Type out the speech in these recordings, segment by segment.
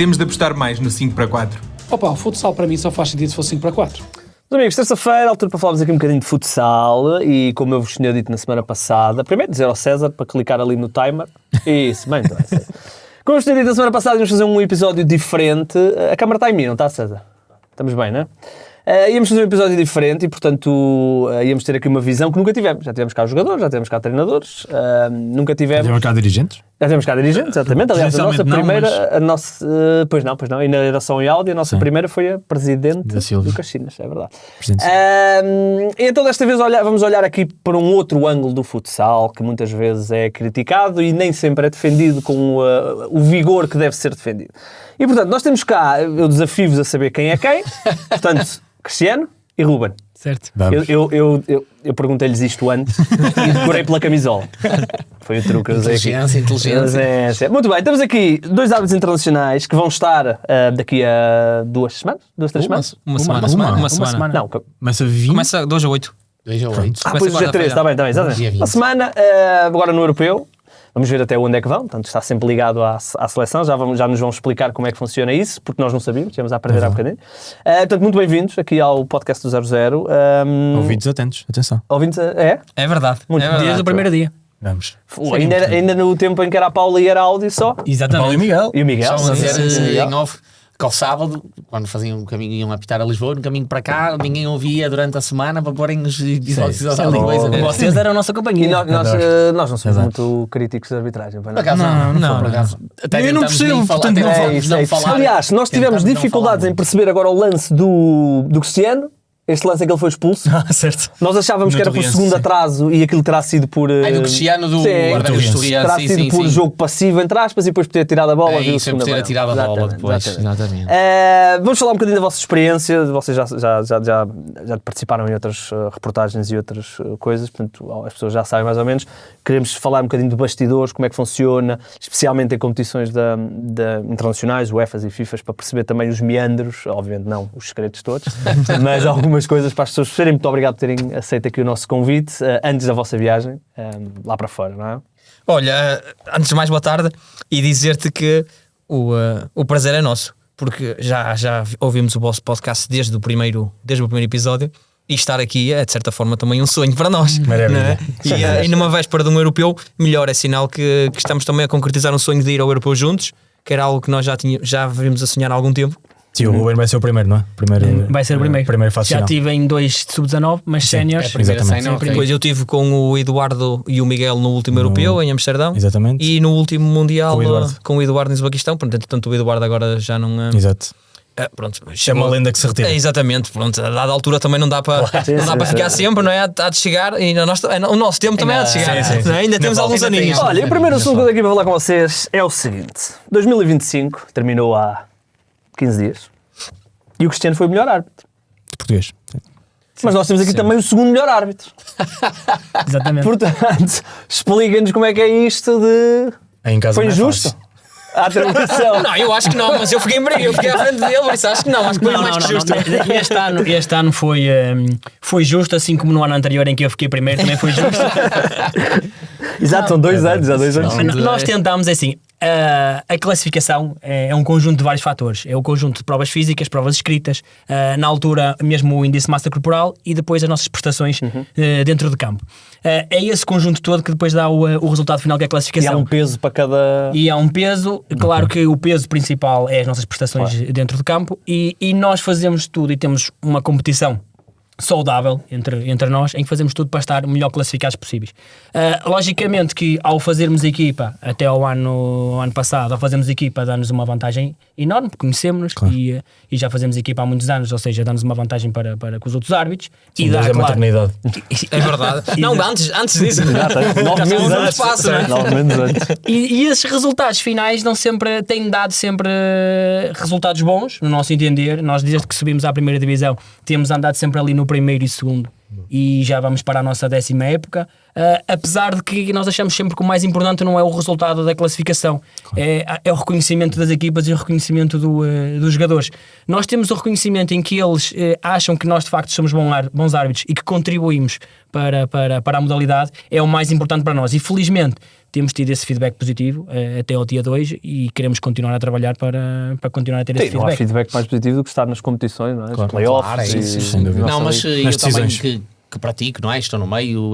temos de apostar mais no 5-4. Opa, o futsal para mim só faz sentido se for 5-4. Meus amigos, terça-feira, altura para falarmos aqui um bocadinho de futsal e como eu vos tinha dito na semana passada, primeiro dizer ao César para clicar ali no timer. Isso, bem, então é. Como eu vos tinha dito na semana passada, íamos fazer um episódio diferente. A câmara está em mim, não está, César? Estamos bem, não é? Íamos fazer um episódio diferente e, portanto, íamos ter aqui uma visão que nunca tivemos. Já tivemos cá jogadores, já tivemos cá treinadores, nunca tivemos... Já tivemos cá dirigentes? Já tivemos cá dirigentes, exatamente. Aliás, a nossa primeira... Pois não. Ainda era só em áudio. A nossa primeira foi a Presidente do Caxinas, é verdade. Então, desta vez, vamos olhar aqui para um outro ângulo do futsal, que muitas vezes é criticado e nem sempre é defendido com o vigor que deve ser defendido. E, portanto, nós temos cá... Eu desafio-vos a saber quem é quem. Portanto, Cristiano e Ruben. Certo. Eu perguntei-lhes isto antes e decorei pela camisola. Foi o truque que eu usei aqui. Inteligência. Muito bem, temos aqui 2 árbitros internacionais que vão estar daqui a 2 semanas? 2-3 semanas? Uma semana. Não, Começa a 20. Começa 2 a 8. 2 a 8. depois do G3, está bem, exatamente. Uma semana, agora no Europeu. Vamos ver até onde é que vão, portanto está sempre ligado à seleção, já nos vão explicar como é que funciona isso, porque nós não sabíamos, íamos a aprender há bocadinho. Portanto, muito bem-vindos aqui ao podcast do 00. Ouvidos atentos, atenção. Ouvintes, É verdade. Muito verdade. Desde o primeiro dia. Vamos. Ainda no tempo em que era a Paula e era áudio só. Exatamente. Paulo e Miguel. E o Miguel. Só a dizer em off que ao sábado, quando faziam o caminho, iam apitar a Lisboa, no caminho para cá, ninguém ouvia durante a semana para porem os episódios da língua. Vocês eram a nossa E companhia. nós não somos muito críticos de arbitragem. Por acaso não. Por acaso. Até Eu não percebo, portanto, não falar. Aliás, nós tivemos dificuldades em perceber agora o lance do Cristiano. Este lance em que ele foi expulso. Certo. Nós achávamos que era por segundo atraso e aquilo terá sido por... do Cristiano do guarda-redes Torriense. Terá sido por jogo passivo, entre aspas, e depois por ter tirado a bola. É isso, por ter atirado a bola depois. Exatamente. Vamos falar um bocadinho da vossa experiência. Vocês já participaram em outras reportagens e outras coisas, portanto as pessoas já sabem mais ou menos. Queremos falar um bocadinho de bastidores, como é que funciona, especialmente em competições internacionais, UEFAs e FIFAs, para perceber também os meandros, obviamente não os segredos todos, mas algumas coisas para as pessoas perceberem. Muito obrigado por terem aceito aqui o nosso convite antes da vossa viagem lá para fora, não é? Olha, antes de mais, boa tarde, e dizer-te que o prazer é nosso, porque já ouvimos o vosso podcast desde o primeiro episódio, e estar aqui é de certa forma também um sonho para nós. Maravilha. E numa véspera de um europeu, melhor é sinal que estamos também a concretizar um sonho de ir ao europeu juntos, que era algo que nós já vimos a sonhar há algum tempo. Sim, o Ruben vai ser o primeiro, não é? Vai ser o primeiro. Primeiro fase já final. estive em 2 sub-19, mas séniores. Exatamente. Depois eu estive com o Eduardo e o Miguel no último europeu em Amsterdão. Exatamente. E no último mundial com o Eduardo no Uzbequistão. Portanto, o Eduardo agora já não... Exato. Pronto, É uma lenda que se retira. Exatamente, pronto, a dada altura também não dá para ficar sempre, não é? Há de chegar e o nosso tempo também há de chegar. Sim. Não é? Ainda temos alguns aninhos. Olha, o primeiro assunto que eu tenho aqui para falar com vocês é o seguinte: 2025 terminou há 15 dias e o Cristiano foi o melhor árbitro. De português. Mas nós temos aqui também o segundo melhor árbitro. Exatamente. Portanto, explica-nos como é que é isto de... Em casa Foi não é injusto? fácil. A atribuição. Não, eu acho que não, mas eu fiquei à frente dele, por isso acho que não, acho que foi mais que justo. Este ano foi justo, assim como no ano anterior em que eu fiquei primeiro, também foi justo. Exato, são 2 anos, há 2 anos. Nós tentámos, assim, a classificação é um conjunto de vários fatores. É o conjunto de provas físicas, provas escritas, na altura mesmo o índice de massa corporal e depois as nossas prestações dentro de campo. É esse conjunto todo que depois dá o resultado final, que é a classificação. E há um peso para cada... E há um peso, claro que o peso principal é as nossas prestações dentro de campo e nós fazemos tudo e temos uma competição saudável entre nós, em que fazemos tudo para estar o melhor classificados possíveis. Logicamente que ao fazermos equipa, até ao ano passado, ao fazermos equipa, dá-nos uma vantagem enorme, porque conhecemos-nos e já fazemos equipa há muitos anos, ou seja, dá-nos uma vantagem para com os outros árbitros. E dá, claro, maternidade. É verdade. Não, antes disso. 9 meses antes. Passo, não é? 9 meses antes. E esses resultados finais têm dado sempre resultados bons, no nosso entender. Nós, desde que subimos à primeira divisão, temos andado sempre ali no primeiro e segundo e já vamos para a nossa 10ª época, apesar de que nós achamos sempre que o mais importante não é o resultado da classificação, é o reconhecimento das equipas e o reconhecimento dos jogadores. Nós temos o reconhecimento em que eles acham que nós de facto somos bons árbitros e que contribuímos para a modalidade, é o mais importante para nós, e felizmente temos tido esse feedback positivo até ao dia 2 e queremos continuar a trabalhar para continuar a ter esse Não há feedback. feedback mais positivo do que estar nas competições, não é? Claro. Os playoffs. Claro, é isso. sem dúvida. Não, mas Nossa, eu nas também decisões. que pratico, não é? Estou no meio.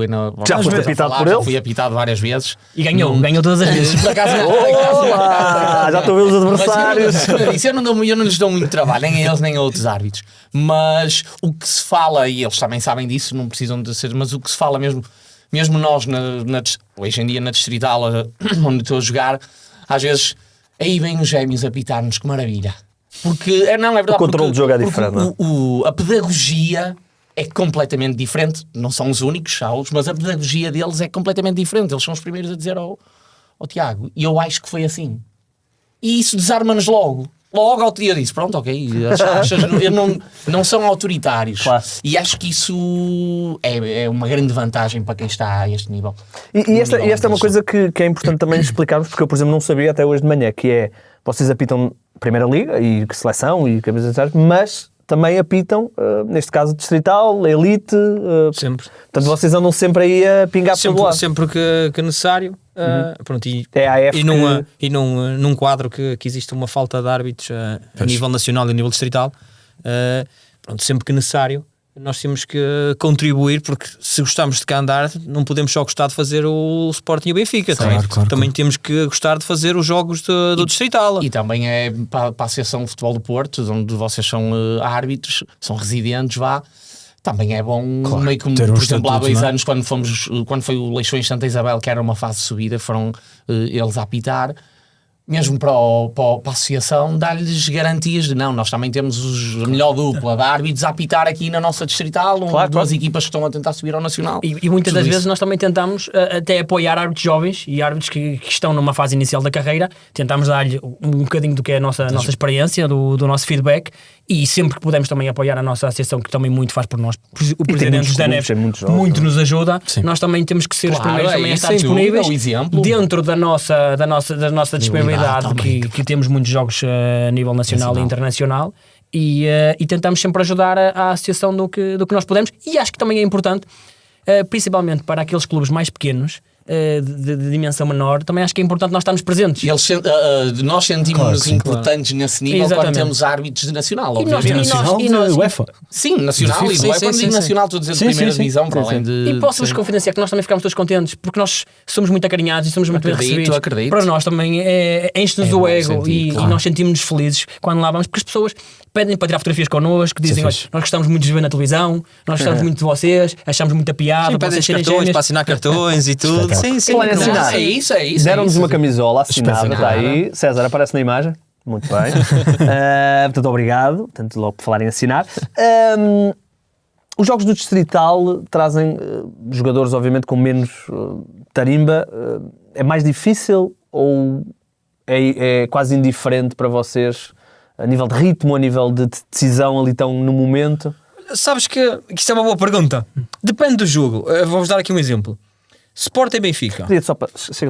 Já foste apitado por já eles? fui apitado várias vezes. E ganhou todas as vezes. Por acaso, Olá, já estou a ver os adversários. Mas eu não lhes dou muito trabalho, nem a eles nem a outros árbitros. Mas o que se fala, e eles também sabem disso, não precisam de ser, mas o que se fala mesmo nós, hoje em dia na Distrital, onde estou a jogar, às vezes, aí vêm os gêmeos a apitar-nos, que maravilha. Porque, não é verdade. O controle do jogo é diferente, porque a pedagogia é completamente diferente. Não são os únicos, mas a pedagogia deles é completamente diferente. Eles são os primeiros a dizer ao Tiago. E eu acho que foi assim. E isso desarma-nos logo. Logo ao dia disse, pronto, ok, não são autoritários. Claro. E acho que isso é uma grande vantagem para quem está a este nível. E esta é uma coisa que é importante também explicarmos, porque eu, por exemplo, não sabia até hoje de manhã, que é, vocês apitam Primeira Liga, e seleção, e camisas, mas também apitam, neste caso, Distrital, Elite. Sempre. Portanto, vocês andam sempre aí a pingar pelo lado. Sempre que necessário. Pronto, É a AF num quadro que existe uma falta de árbitros a nível nacional e a nível distrital, pronto, sempre que necessário, nós temos que contribuir, porque se gostamos de cá andar, não podemos só gostar de fazer o Sporting e o Benfica. Também temos que gostar de fazer os jogos do distrital. E também é para a Associação de Futebol do Porto, onde vocês são árbitros, são residentes, também é bom, meio que, por exemplo, há 2 anos, quando foi o Leixões Santa Isabel, que era uma fase de subida, foram eles a apitar, mesmo para a associação, dar-lhes garantias de nós também temos a melhor dupla de árbitros a apitar aqui na nossa distrital, duas equipas que estão a tentar subir ao Nacional. E muitas das vezes nós também tentamos até apoiar árbitros jovens e árbitros que estão numa fase inicial da carreira, tentamos dar-lhe um bocadinho do que é a nossa experiência, do nosso feedback, e sempre que podemos também apoiar a nossa associação, que também muito faz por nós. O Presidente José Neves muito nos ajuda. Sim. Nós também temos que ser os primeiros também a estar sem disponíveis dúvida, o exemplo. dentro da nossa disponibilidade, que temos muitos jogos a nível nacional e internacional, e tentamos sempre ajudar a associação do que nós podemos, e acho que também é importante, principalmente para aqueles clubes mais pequenos, de dimensão menor, também acho que é importante nós estarmos presentes. Nós sentimos-nos importantes nesse nível. Exatamente. Quando temos árbitros de nacional, obviamente. Nacional de UEFA. Sim, nacional e do UEFA. Quando digo nacional, estou a dizer de primeira divisão, para além de... E posso-vos confidenciar que nós também ficamos todos contentes, porque nós somos muito acarinhados e somos muito bem recebidos. Acredito. Para nós também enche-nos o ego e nós sentimos-nos felizes quando lá vamos, porque as pessoas pedem para tirar fotografias connosco, dizem, olha, nós gostamos muito de ver na televisão, nós gostamos muito de vocês, achamos muita piada. Sim, pedem cartões para assinar cartões e tudo. Sim. É isso. Deram-nos uma camisola assinada, está aí. César, aparece na imagem. Muito bem. Portanto, obrigado. Portanto, logo por falar em assinar. Os jogos do Distrital trazem jogadores, obviamente, com menos tarimba. É mais difícil ou é quase indiferente para vocês, a nível de ritmo, a nível de decisão ali tão no momento? Sabes que isto é uma boa pergunta. Depende do jogo. Vou-vos dar aqui um exemplo. Sporting e Benfica.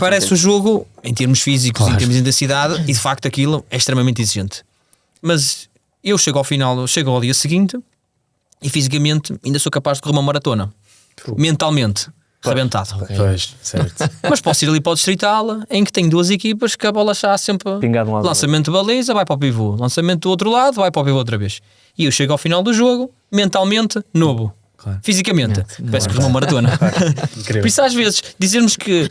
Parece o jogo, em termos físicos, em termos de intensidade, e de facto aquilo é extremamente exigente. Mas eu chego ao dia seguinte e fisicamente ainda sou capaz de correr uma maratona. Mentalmente, rebentado. Pois, certo. Mas posso ir ali para o Distrital, em que tem 2 equipas que a bola está sempre... Pingado um lado. Lançamento de baliza, vai para o pivô. Lançamento do outro lado, vai para o pivô outra vez. E eu chego ao final do jogo, mentalmente, novo. Claro. Fisicamente, parece que uma maratona. Por isso, às vezes, dizermos que,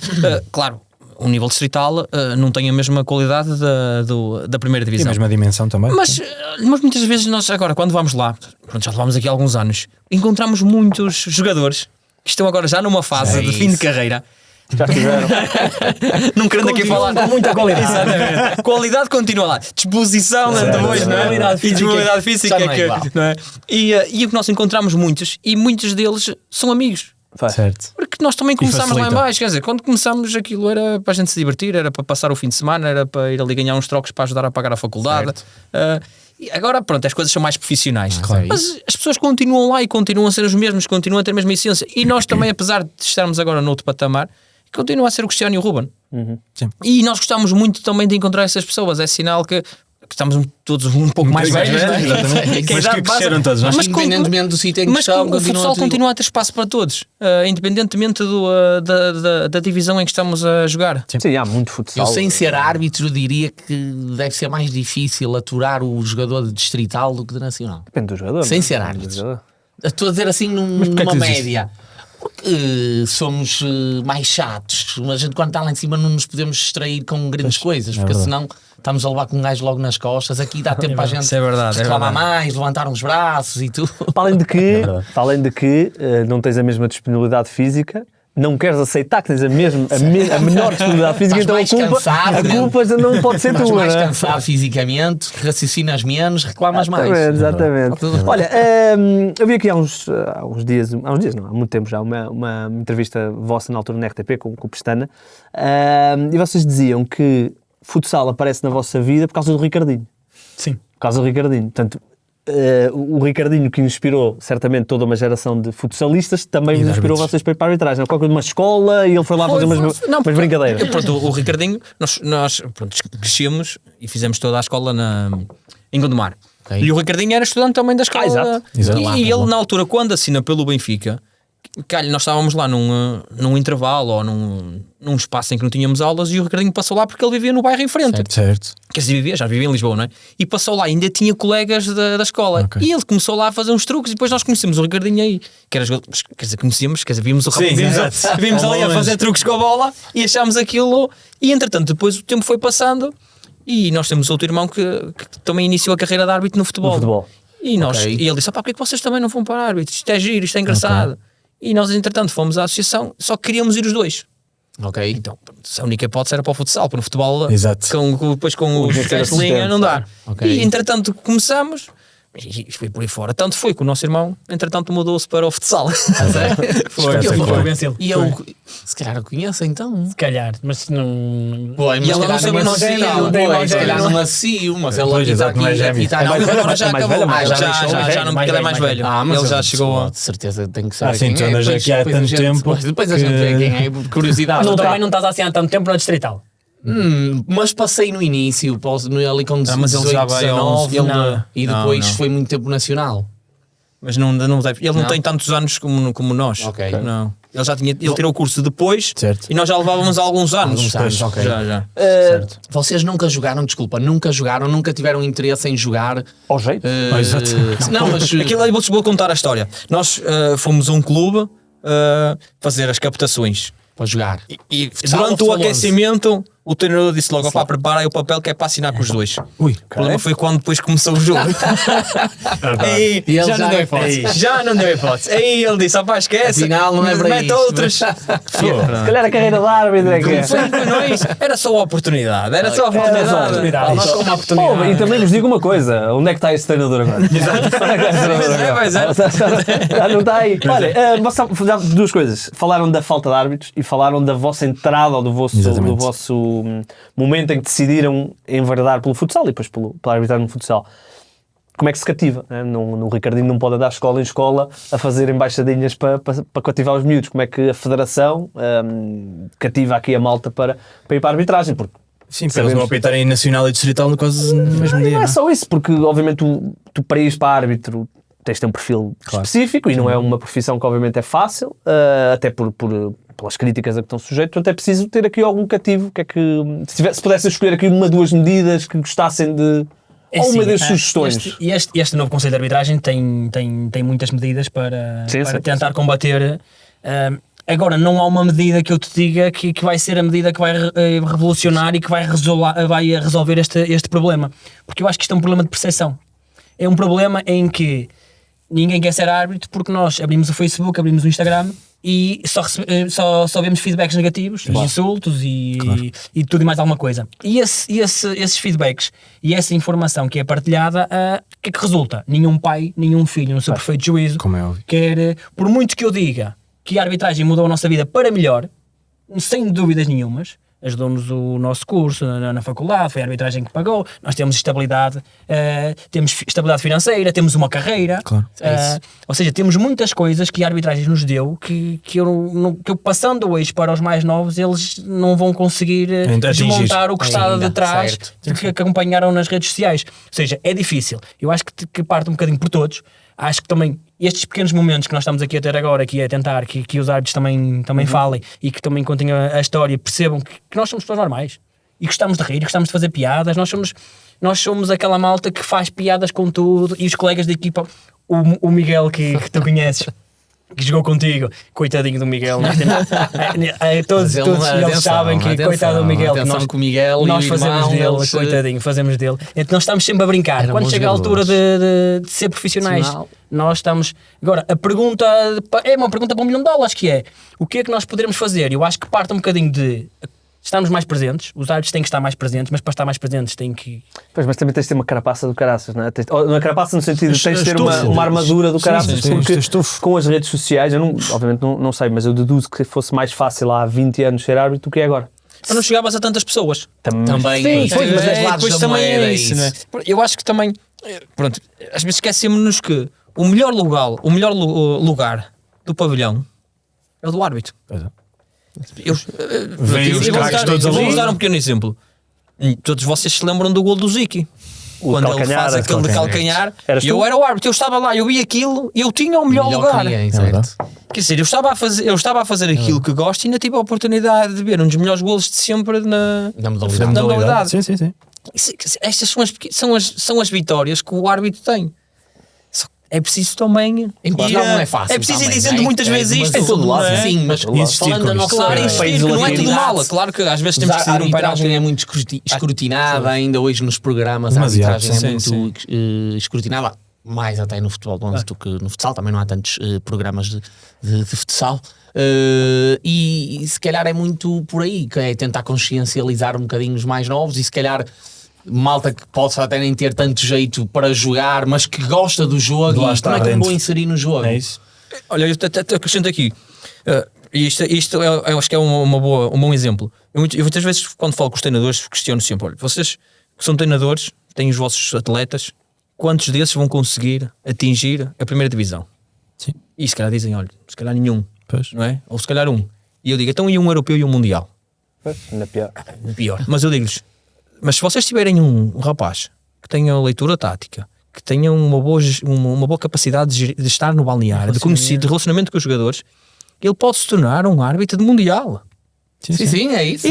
claro, o nível distrital não tem a mesma qualidade da primeira divisão. E a mesma dimensão também. Mas muitas vezes nós, agora, quando vamos lá, já vamos aqui há alguns anos, encontramos muitos jogadores que estão agora já numa fase de fim de carreira. Já fizeram. Não querendo aqui falar com muita qualidade. Exatamente. Qualidade continua lá. Disposição depois, não é? E disponibilidade física. Não é? E o que nós encontramos muitos, e muitos deles são amigos. Certo. Porque nós também começámos lá em baixo. Quer dizer, quando começámos aquilo era para a gente se divertir, era para passar o fim de semana, era para ir ali ganhar uns trocos para ajudar a pagar a faculdade. E agora, pronto, as coisas são mais profissionais. Claro. Mas as pessoas continuam lá e continuam a ser os mesmos, continuam a ter a mesma essência. E nós também, apesar de estarmos agora noutro patamar, continua a ser o Cristiano e o Ruben. Sim. E nós gostamos muito também de encontrar essas pessoas. É sinal que estamos todos um pouco mais velhos, não é? Exatamente. Que a Mas idade que passa. cresceram todos, não é? Mas independentemente do sítio em que Mas estão, o futsal continua a ter espaço para todos, independentemente da divisão em que estamos a jogar. Sim, há muito futsal. Eu, sem ser árbitro, diria que deve ser mais difícil aturar o jogador de distrital do que de nacional. Depende do jogador. Sem não é? ser Depende do árbitro. jogador. Estou a dizer assim porquê é que numa dizes média. Porque somos mais chatos. A gente, quando está lá em cima, não nos podemos distrair com grandes coisas, porque senão estamos a levar com um gajo logo nas costas. Aqui dá tempo para a gente Isso é verdade, reclamar é verdade. mais, levantar uns braços e tudo. Para além de que não tens a mesma disponibilidade física, não queres aceitar que tens a menor disponibilidade física, Estás então mais cansado, a culpa já não pode ser Estás tua. mais não é? cansado fisicamente, raciocinas menos, reclamas mais. Exatamente. Tudo bem. Olha, eu vi aqui há uns dias não, há muito tempo já, uma entrevista vossa na altura na RTP com o Pestana, e vocês diziam que futsal aparece na vossa vida por causa do Ricardinho. Sim. Por causa do Ricardinho. Portanto, o Ricardinho, que inspirou certamente toda uma geração de futsalistas, também vos inspirou vocês para ir para a arbitragem. Não? Qualquer uma escola e ele foi lá fazer umas brincadeiras. Pronto, o Ricardinho, nós pronto, crescemos e fizemos toda a escola em Gondomar. Ok. E o Ricardinho era estudante também da escola. Exato. E ele, na altura, quando assina pelo Benfica, nós estávamos lá num intervalo ou num espaço em que não tínhamos aulas, e o Ricardinho passou lá porque ele vivia no bairro em frente. Certo. Quer dizer, já vivia em Lisboa, não é? E passou lá, ainda tinha colegas da escola. Ok. E ele começou lá a fazer uns truques, e depois nós conhecemos o Ricardinho aí. Quer dizer, conhecíamos, vimos o rapaz, vimos ali a fazer truques com a bola e achámos aquilo. E entretanto, depois o tempo foi passando e nós temos outro irmão que também iniciou a carreira de árbitro no futebol. E ele disse: porque é que vocês também não vão para árbitros? Isto é giro, isto é engraçado. E nós, entretanto, fomos à associação, só queríamos ir os dois. Ok. Então, a única hipótese era para o futsal, para o futebol, Exato. depois com os gajos de linha, não dá. Ok. E entretanto começamos, e foi por aí fora. Tanto foi que o nosso irmão, entretanto, mudou-se para o futsal. Foi convencê-lo. E eu, se calhar, eu conheço então. Se calhar, mas não. Boa, mas E ela não sabe o nosso sinal. Se calhar não macio, mas ele Pois, está exato, não é aqui. gêmeo. Está Não, mas agora já É mais acabou. velho, Já não, porque ele é mais velho. mas Ele já eu, chegou. De certeza tem que saber sim, quem tu é. andas Depois- aqui há depois a tanto gente- tempo Depois a gente vê quem é, por curiosidade. Não, também não estás assim há tanto tempo na distrital. Mas passei no início, ali com 18, mas ele já vai a 11, 19, ele e não, depois não. foi muito tempo nacional. Mas não deve. Ele não Não? tem tantos anos como nós. Ok. Não. Ele tirou o curso depois, Certo. e nós já levávamos há alguns anos. Alguns anos, ok. Já. Vocês nunca jogaram, nunca tiveram interesse em jogar. Ao jeito. Exato. Não, mas Aquilo aí vou contar a história. Nós fomos a um clube fazer as captações. para jogar. E Futsal durante ou o futebol aquecimento, o treinador disse logo: opá, prepara aí o papel que é para assinar com os dois. Ui, O problema foi quando depois começou o jogo. Aí, E ele já não não deu é hipótese. fácil. Já não deu hipótese. Aí ele disse: opá, esquece. Afinal, não é para mete isto. outros. Se calhar a carreira de árbitro é que é. Foi nós. Era só a oportunidade. Era só a oportunidade. Nós com uma oportunidade. Oh, e também vos digo uma coisa: onde é que está esse treinador agora? Pois é. Já não está aí. Olha, já duas coisas. Falaram da falta de árbitros e falaram da vossa entrada ou do vosso momento em que decidiram enverdar pelo futsal e depois pela arbitragem no futsal. Como é que se cativa? Né? No Ricardinho não pode andar escola em escola a fazer embaixadinhas para cativar os miúdos. Como é que a federação cativa aqui a malta para ir para a arbitragem? Porque sim, para eles não apitarem nacional e distrital no quase no mesmo dia. não é Não? só isso, porque obviamente tu para ires para árbitro tens de ter um perfil específico e não é uma profissão que obviamente é fácil, até pelas críticas a que estão sujeitos, portanto é preciso ter aqui algum cativo. Que é que, se pudesse escolher aqui uma, duas medidas que gostassem de... É ou uma assim, das sugestões. Este novo Conselho de Arbitragem tem muitas medidas para tentar combater. Agora, não há uma medida que eu te diga que vai ser a medida que vai revolucionar e que vai resolver este problema. Porque eu acho que isto é um problema de percepção. É um problema em que ninguém quer ser árbitro porque nós abrimos o Facebook, abrimos o Instagram e só vemos feedbacks negativos, insultos e tudo e mais alguma coisa. E esses feedbacks e essa informação que é partilhada, o que é que resulta? Nenhum pai, nenhum filho, no seu perfeito juízo, Como é óbvio. quer, por muito que eu diga que a arbitragem mudou a nossa vida para melhor, sem dúvidas nenhumas, ajudou-nos o nosso curso na faculdade, foi a arbitragem que pagou, nós temos estabilidade financeira, temos uma carreira, Claro. ou seja, temos muitas coisas que a arbitragem nos deu que eu passando hoje para os mais novos, eles não vão conseguir desmontar o que está Ainda, de trás certo. que acompanharam nas redes sociais. Ou seja, é difícil. Eu acho que parte um bocadinho por todos. Acho que também estes pequenos momentos que nós estamos aqui a ter agora, que é tentar que os árbitros também falem e que também contem a história, percebam que nós somos pessoas normais e gostamos de rir, gostamos de fazer piadas. Nós somos aquela malta que faz piadas com tudo, e os colegas da equipa, o Miguel que tu conheces, que jogou contigo, coitadinho do Miguel, não tem nada. Todos eles sabem que coitado do Miguel, que nós, com o Miguel nós e o fazemos irmão, dele, eles, coitadinho, fazemos dele. Então nós estamos sempre a brincar. Eram Quando bons chega a altura jogadores. de ser profissionais, Profissional. nós estamos. Agora, a pergunta é uma pergunta para $1 milhão, que é o que é que nós poderemos fazer? Eu acho que parte um bocadinho de estarmos mais presentes, os árbitros têm que estar mais presentes, mas para estar mais presentes têm que. Pois, mas também tens de ter uma carapaça do caraças, não é? Não é carapaça no sentido de tens de ter Estufo. uma armadura do Sim, caraças, sim, porque estufo. com as redes sociais, eu obviamente não sei, mas eu deduzo que fosse mais fácil há 20 anos ser árbitro do que é agora. Não chegavas a tantas pessoas. Também, Sim, pois, mas dois lados depois da também moeda, é isso, não é? Eu acho que também, pronto, às vezes esquecemos-nos que o melhor lugar do pavilhão é o do árbitro. Vêm os craques todos ali. Vamos dar um pequeno exemplo. Todos vocês se lembram do gol do Ziki. Quando ele calcanhar, faz aquele de calcanhar, Eras eu tu? era o árbitro, eu estava lá, eu vi aquilo e eu tinha o melhor lugar. que ninguém, certo? Quer dizer, eu estava a fazer aquilo que gosto e ainda tive a oportunidade de ver um dos melhores golos de sempre na modalidade. Sim, sim, sim. Estas são as vitórias que o árbitro tem. Só que é preciso também. Em Portugal não é fácil. É preciso ir também, dizendo não é? muitas vezes isto. Em todo lado, não é? sim, mas Insistir falando com da isto. nossa Claro, insistir, que não é tudo mal. Claro que às vezes temos que a decidir um arbitragem pairagem. é muito escrutinada ainda hoje nos programas. Demasiado, A arbitragem é sim, muito escrutinada, mais até no futebol de 11 do que no futsal. Também não há tantos programas de futsal. E se calhar é muito por aí, que é tentar consciencializar um bocadinho os mais novos, e se calhar malta que possa até nem ter tanto jeito para jogar, mas que gosta do jogo, De lá e estar como é que eu dentro. vou inserir no jogo? É isso. Olha, eu até acrescento aqui. Isto eu acho que é um bom exemplo. Eu muitas vezes, quando falo com os treinadores, questiono sempre: olha, vocês que são treinadores, têm os vossos atletas, quantos desses vão conseguir atingir a primeira divisão? Sim. E se calhar dizem: olha, se calhar nenhum, Pois. não é? Ou se calhar um. E eu digo: então e um europeu e um mundial? Ainda pior. Pior. Mas eu digo-lhes: mas se vocês tiverem um rapaz que tenha leitura tática, que tenha uma boa capacidade de estar no balneário, de conhecer, de relacionamento com os jogadores, ele pode se tornar um árbitro de mundial. Sim, é isso.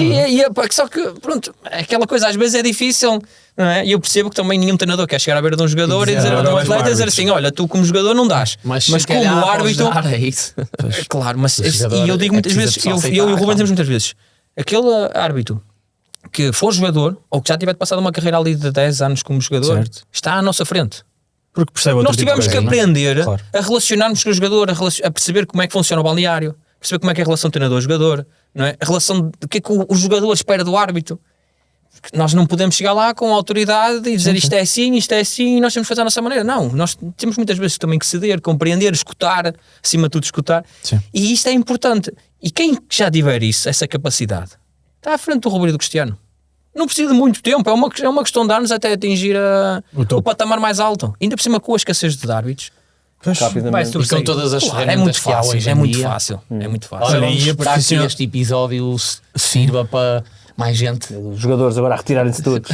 Só que, pronto, aquela coisa às vezes é difícil, não é? E eu percebo que também nenhum treinador quer chegar à beira de um jogador e dizer a um atleta e dizer assim: olha, tu como jogador não dás, Mas como árbitro. é isso. Claro, mas O jogador e eu digo muitas precisa vezes, de só eu e o aceitar, Rubens dizemos muitas vezes: aquele árbitro que for jogador ou que já tiver passado uma carreira ali de 10 anos como jogador, Certo. está à nossa frente. Porque percebe outro Nós tipo de tivemos que coisa, não é? aprender Claro. a relacionarmos com o jogador, a perceber como é que funciona o balneário, perceber como é que é a relação treinador-jogador, não é? A relação de que é que o jogador espera do árbitro. Porque nós não podemos chegar lá com autoridade e dizer isto é assim e nós temos que fazer a nossa maneira. Não, nós temos muitas vezes também que ceder, compreender, escutar, acima de tudo escutar. Sim. E isto é importante. E quem já tiver isso, essa capacidade, está à frente do Roberto Cristiano. Não precisa de muito tempo, é uma questão de anos até atingir topo. o patamar mais alto. Ainda por cima com a escassez de árbitros. Pois. Vai Rapidamente. E sobressair. com todas as Claro, é ferramentas muito que há fácil, hoje é em muito dia. fácil, é muito fácil. Olha, Olha, vamos e a esperar que profissional- este episódio sirva para mais gente. Os jogadores agora a retirarem-se todos.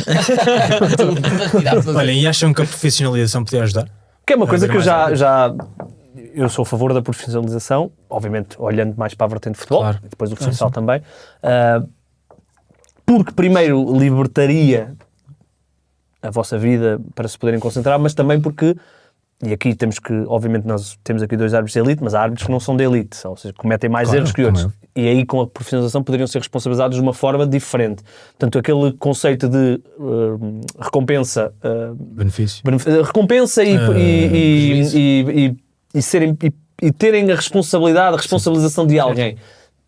Olha, e acham que a profissionalização podia ajudar? Que é uma coisa Haver que eu mais já. Eu sou a favor da profissionalização, obviamente olhando mais para a vertente de futebol, Claro. e depois o futsal também, porque primeiro libertaria a vossa vida para se poderem concentrar, mas também porque, e aqui temos que, obviamente nós temos aqui 2 árbitros de elite, mas há árbitros que não são de elite, ou seja, cometem mais Claro, erros que outros. como E aí com a profissionalização poderiam ser responsabilizados de uma forma diferente. Portanto, aquele conceito de recompensa... Benefício. recompensa e terem a responsabilização de alguém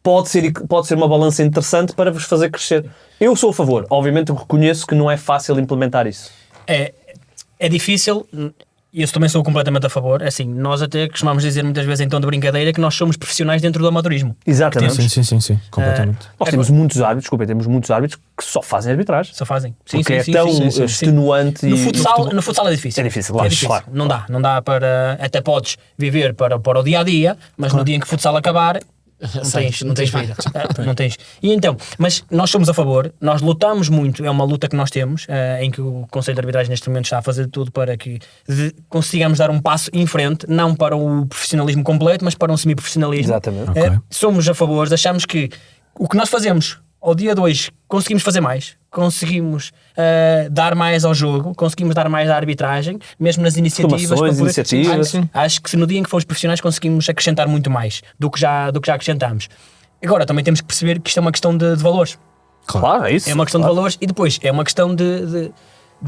pode ser uma balança interessante para vos fazer crescer. Eu sou a favor, obviamente eu reconheço que não é fácil implementar isso. É difícil, E isso também sou completamente a favor. Assim, nós até costumamos dizer muitas vezes em tom de brincadeira que nós somos profissionais dentro do amadorismo. Exatamente. Sim, completamente. Nós temos muitos árbitros, temos muitos árbitros que só fazem arbitragem. Só fazem. Porque é tão extenuante. No futsal é difícil. É difícil, claro. Claro. Não dá para... Até podes viver para o dia-a-dia, mas no dia em que o futsal acabar... Não tens vida. Não tens. E então, mas nós somos a favor, nós lutamos muito, é uma luta que nós temos, em que o Conselho de Arbitragem neste momento está a fazer tudo para que consigamos dar um passo em frente, não para o profissionalismo completo, mas para um semi-profissionalismo. Exatamente. Somos a favor, achamos que o que nós fazemos ao dia de hoje, conseguimos fazer mais, conseguimos dar mais ao jogo, conseguimos dar mais à arbitragem, mesmo nas iniciativas. Acho que se no dia em que fomos profissionais conseguimos acrescentar muito mais do que já acrescentámos. Agora também temos que perceber que isto é uma questão de valores. Claro, é isso. É uma questão de valores e depois é uma questão de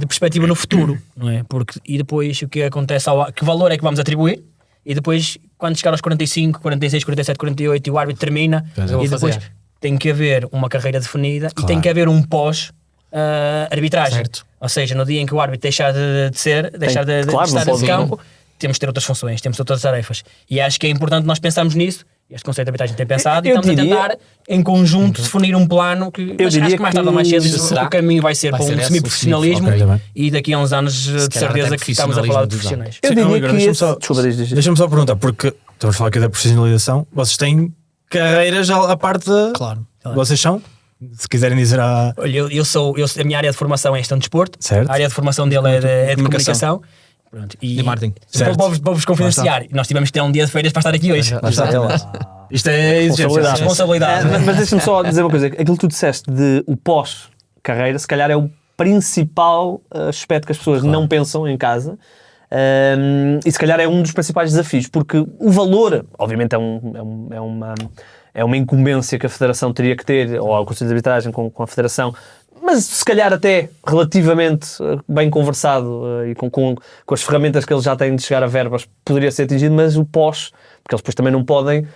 perspectiva no futuro, não é? Porque, e depois o que acontece, que valor é que vamos atribuir? E depois, quando chegar aos 45, 46, 47, 48 e o árbitro termina, e depois tem que haver uma carreira definida e tem que haver um pós-arbitragem. Ou seja, no dia em que o árbitro deixar de estar nesse campo, temos de ter outras funções, temos outras tarefas. E acho que é importante nós pensarmos nisso. Este Conselho de Arbitragem tem pensado e estamos a tentar, em conjunto, definir um plano que acho que mais tarde ou mais cedo o caminho vai ser para um semi-profissionalismo e daqui a uns anos de certeza que estamos a falar de profissionais. Eu diria que deixa-me só perguntar, porque estamos a falar aqui da profissionalização, vocês têm carreiras à parte da... Claro. Vocês são? Se quiserem dizer a... Olha, a minha área de formação é gestão de desporto, certo. A área de formação dele é de comunicação. Pronto, e marketing. Para vos confidenciar, nós tivemos que ter um dia de feiras para estar aqui hoje. Isto é responsabilidade. Mas deixa-me só dizer uma coisa, aquilo que tu disseste de o pós-carreira, se calhar é o principal aspecto que as pessoas não pensam em casa. E se calhar é um dos principais desafios, porque o valor, obviamente é uma incumbência que a Federação teria que ter, ou o Conselho de Arbitragem com a Federação, mas se calhar até relativamente bem conversado e com as ferramentas que eles já têm de chegar a verbas, poderia ser atingido, mas o pós, porque eles depois também não podem...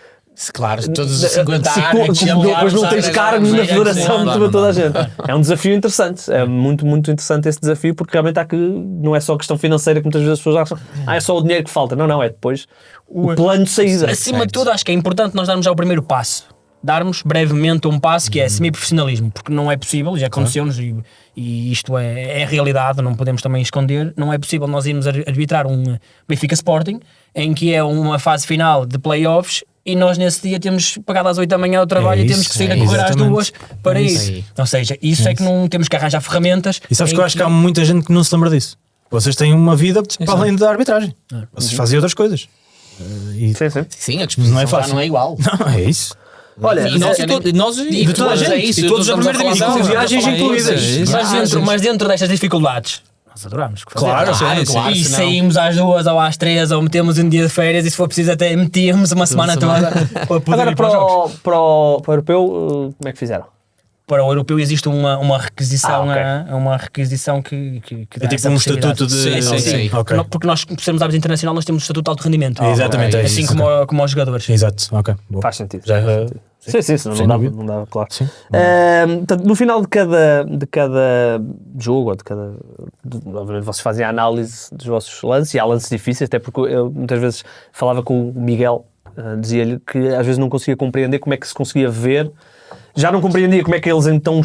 Claro, todos os 50 anos. Depois não tens cargos na Federação de toda a gente. É um desafio interessante. É muito, muito interessante esse desafio, porque realmente há que... Não é só a questão financeira que muitas vezes as pessoas acham. É só o dinheiro que falta. Não, é depois o plano de saída. Acima de tudo, acho que é importante nós darmos já o primeiro passo. Darmos brevemente um passo que é semi-profissionalismo, porque não é possível, já aconteceu-nos e isto é realidade, não podemos também esconder, não é possível nós irmos arbitrar um Benfica Sporting, em que é uma fase final de playoffs e nós nesse dia temos pagado às 8 da manhã o trabalho e temos que sair a correr às 2 para isso. Ou seja, isso é que não temos que arranjar ferramentas. E sabes que eu acho que há muita gente que não se lembra disso. Vocês têm uma vida para além da arbitragem. Vocês fazem outras coisas. Sim, a disposição não é fácil. não é igual. Não, é isso. Olha, e de toda a gente, e todos a primeira divisão, com viagens incluídas. Mas dentro destas dificuldades, nós adoramos. Claro, e saímos às 2 ou às 3 ou metemos um dia de férias e se for preciso até metíamos uma semana toda para poder agora ir para os jogos. Para o europeu, como é que fizeram? Para o europeu existe uma requisição, uma requisição que é tipo um estatuto de... Sim. Okay. Porque nós, por sermos árbitros internacional, nós temos um estatuto de alto rendimento. Exatamente. É assim isso, como aos jogadores. Exato, ok. Boa. Faz sentido. Sim, não dava, claro. Portanto, no final de cada jogo, obviamente vocês fazem a análise dos vossos lances, e há lances difíceis, até porque eu muitas vezes falava com o Miguel, dizia-lhe que às vezes não conseguia compreender como é que se conseguia ver. Já não compreendia como é que eles em tão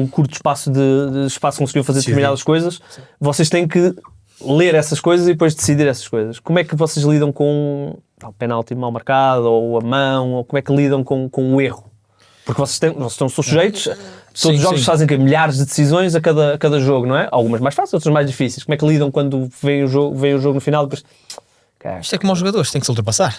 curto espaço de espaço conseguiam fazer determinadas coisas. Vocês têm que ler essas coisas e depois decidir essas coisas. Como é que vocês lidam com o penalti mal marcado, ou a mão, ou como é que lidam com o erro? Porque vocês estão sujeitos, todos os jogos fazem milhares de decisões a cada jogo, não é? Algumas mais fáceis, outras mais difíceis. Como é que lidam quando veem o jogo no final e depois... Isto é como aos jogadores, tem que se ultrapassar.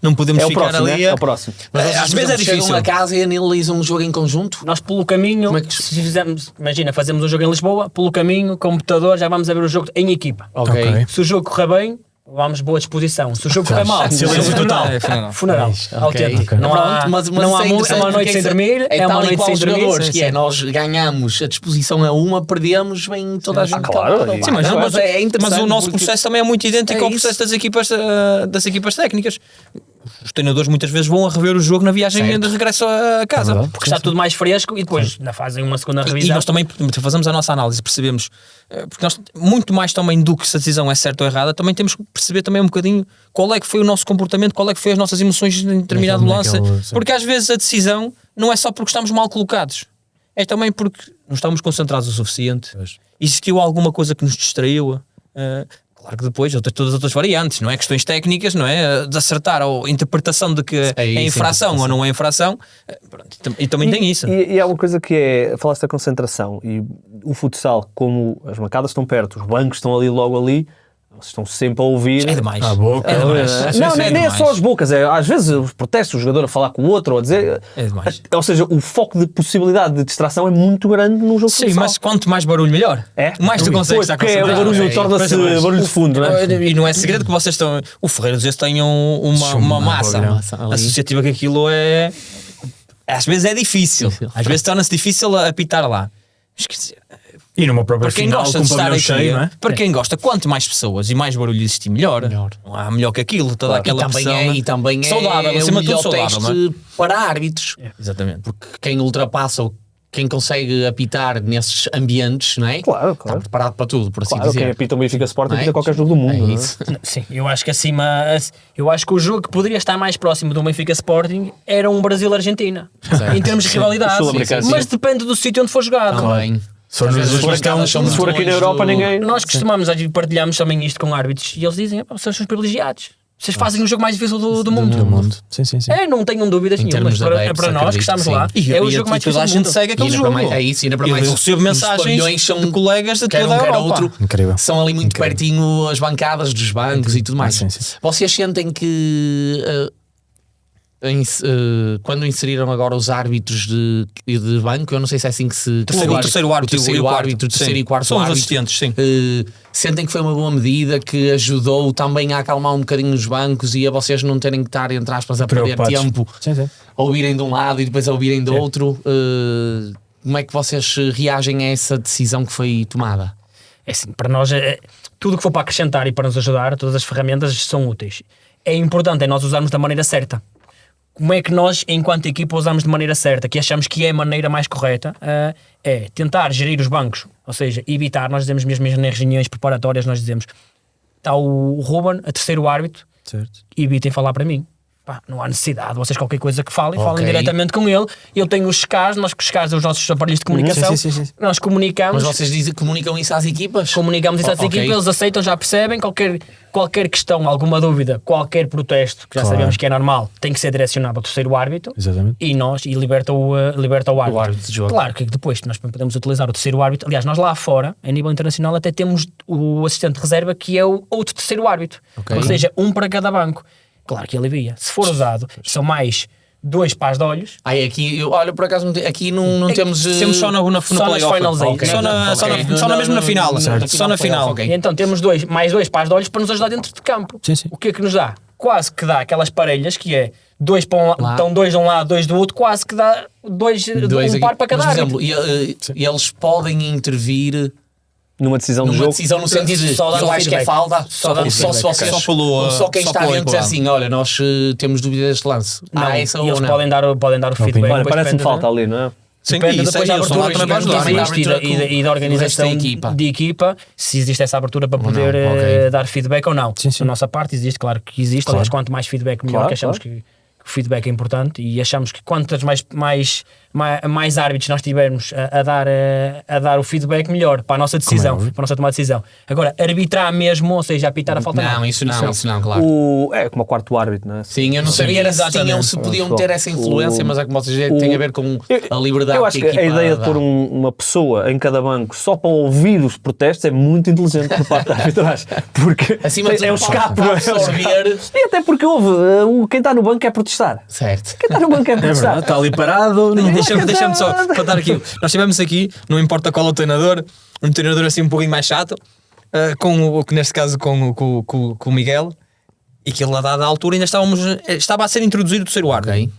Não podemos ficar próximo, ali. É o próximo. Mas às vezes é difícil. Chegam a casa e analisam um jogo em conjunto. Nós pelo caminho, se fizermos, imagina, fazemos um jogo em Lisboa, pelo caminho, computador, já vamos a ver o jogo em equipa. Ok. Se o jogo correr bem, vamos boa disposição. Se o jogo correr mal, silêncio total. Funeral. Autêntico. Não há uma noite sem dormir, é uma noite sem dormir. Que é, nós ganhamos a disposição a uma, perdemos, vem toda a gente. Claro. Sim, mas o nosso processo também é muito idêntico ao processo das equipas técnicas. os treinadores muitas vezes vão a rever o jogo na viagem de regresso a casa. Porque está tudo mais fresco e depois fazem uma segunda E revisão. nós também fazemos a nossa análise, percebemos, porque nós, muito mais também do que se a decisão é certa ou errada, também temos que perceber também um bocadinho qual é que foi o nosso comportamento, qual é que foi as nossas emoções em determinado lance, porque às vezes a decisão não é só porque estamos mal colocados, é também porque não estamos concentrados o suficiente, existiu alguma coisa que nos distraiu. Claro que depois, todas as outras variantes, não é? Questões técnicas, não é? De acertar a interpretação de que é infração ou não é infração, e também tem isso. E há uma coisa que é, falaste da concentração, e o futsal, como as bancadas estão perto, os bancos estão ali logo ali, vocês estão sempre a ouvir. É demais. boca. É demais. Não, nem é só as bocas, é às vezes os protestos, o jogador a falar com o outro, ou a dizer. É demais. Ou seja, o foco de possibilidade de distração é muito grande num jogo de Sim, futsal. mas quanto mais barulho, melhor. Mais tu consegues estar Porque o concentrado. barulho torna-se barulho de fundo, não é? E não é segredo que vocês estão. O Ferreira às vezes tem uma massa associativa que aquilo é. Às vezes é difícil. Às vezes torna-se difícil apitar lá. E numa própria Para quem final, gosta com de o estar pavilhão aqui, cheio, não é? para quem gosta, quanto mais pessoas e mais barulho existir, melhor. Não há melhor que aquilo, toda aquela pressão. E também é saudável, acima o de tudo melhor saudável, não é? teste para árbitros. Exatamente. Porque quem ultrapassa ou quem consegue apitar nesses ambientes, não é? Claro. Está preparado para tudo, por assim Claro, dizer. quem apita o Benfica Sport Não é? apita qualquer jogo do mundo. É não é? isso. Sim, eu acho que eu acho que o jogo que poderia estar mais próximo do Benfica Sporting era um Brasil-Argentina, em termos de rivalidade. Sul-americano, Mas depende do sítio onde for jogado. Também. Só nos Às vezes dois as bancadas são Se muito for aqui na longe Europa, do- ninguém. Nós costumamos, partilhamos também isto com árbitros e eles dizem: vocês são os privilegiados. Vocês fazem o jogo mais difícil do mundo. Sim. Não tenham dúvidas Em nenhumas. termos de Para adeptos, nós que acredito estamos que lá, sim. é o jogo mais toda difícil a do gente mundo. segue aquele E ainda para jogo. mais- é isso, ainda para Eu mais recebo os mensagens pavilhões são de colegas de quer toda a um, quer Europa. outro. Incrível. São ali muito pertinho as bancadas dos bancos e tudo mais. sim. Vocês sentem que quando inseriram agora os árbitros de banco, eu não sei se é assim que se... O terceiro árbitro e o quarto. árbitro, o terceiro Sim. e quarto São os árbitro, assistentes, sim. sentem que foi uma boa medida que ajudou também a acalmar um bocadinho os bancos e a vocês não terem que estar, entre aspas, a perder Preocupados. tempo Sim. a ouvirem de um lado e depois a ouvirem do outro. Como é que vocês reagem a essa decisão que foi tomada? É assim, para nós, tudo que for para acrescentar e para nos ajudar, todas as ferramentas são úteis. É importante nós usarmos da maneira certa. Como é que nós, enquanto equipa, usamos de maneira certa, que achamos que é a maneira mais correta, é tentar gerir os bancos, ou seja, evitar, nós dizemos mesmo nas reuniões preparatórias, nós dizemos, está o Ruben, a terceiro árbitro, Certo. evitem falar para mim. Pá, não há necessidade, vocês qualquer coisa que falem diretamente com ele. Eu tenho os SCARs, os SCARs são os nossos aparelhos de comunicação, Sim. nós comunicamos. Mas vocês comunicam isso às equipas? Comunicamos isso às Ok. equipas, eles aceitam, já percebem, qualquer questão, alguma dúvida, qualquer protesto, que já Claro. sabemos que é normal, tem que ser direcionado ao terceiro árbitro Exatamente. e liberta o árbitro. O árbitro de jogo. Claro que depois nós podemos utilizar o terceiro árbitro, aliás, nós lá fora, a nível internacional, até temos o assistente de reserva que é o outro terceiro árbitro, ou seja, um para cada banco. Claro que alivia. Se for usado, são mais 2 pares de olhos. Aqui, olha, por acaso, aqui não temos... Temos só no Só nas playoff. finals aí. Só na mesmo na final. Só na final. E então temos mais 2 pares de olhos para nos ajudar dentro de campo. Sim. O que é que nos dá? Quase que dá aquelas parelhas que é 2 para um Lá. estão 2 de um lado, 2 do outro, quase que dá um par para cada Mas, por árbitro. exemplo, eles podem intervir Numa decisão do numa jogo. decisão no sentido de Só dar eu o acho que é feedback. falta, Só dar o só se feedback. vocês, Só quem só está pelo dentro dizer equadro. assim, olha, nós temos dúvidas deste lance. Não, Essa e ou eles não. podem dar o feedback. Olha, depois parece-me depende falta ali, não é? Sim, Depende isso depois da aí, eles estão lá abertura também para que ajudar. existe e da organização o resto da equipa. de equipa, se existe essa abertura para Ou poder não, ok. dar feedback ou não. Sim. Da nossa parte existe, claro que existe, aliás, quanto mais feedback melhor, Claro, que achamos que o feedback é importante e achamos que quantas mais árbitros nós tivermos a dar o feedback melhor para a nossa decisão, para a nossa tomada de decisão. Agora, arbitrar mesmo, ou seja, apitar a falta Não, isso não, claro. É como o quarto árbitro, não é? Sim, eu não sabia era se tinham, se podiam ter essa influência, mas é como vocês dizem, tem a ver com a liberdade Eu acho que a equipa ideia de dá. pôr uma pessoa em cada banco só para ouvir os protestos é muito inteligente por parte da arbitragem. Porque Acima de tudo, é o escape, não é? absorver. E até porque quem está no banco quer protestar. Certo. Quem está no banco quer É protestar. verdade, está ali parado. Deixa-me só contar aqui. Nós tivemos aqui, não importa qual é o treinador, um treinador assim um pouquinho mais chato, neste caso com o Miguel, e que ele a dada altura ainda estava a ser introduzido o terceiro árbitro. Ok.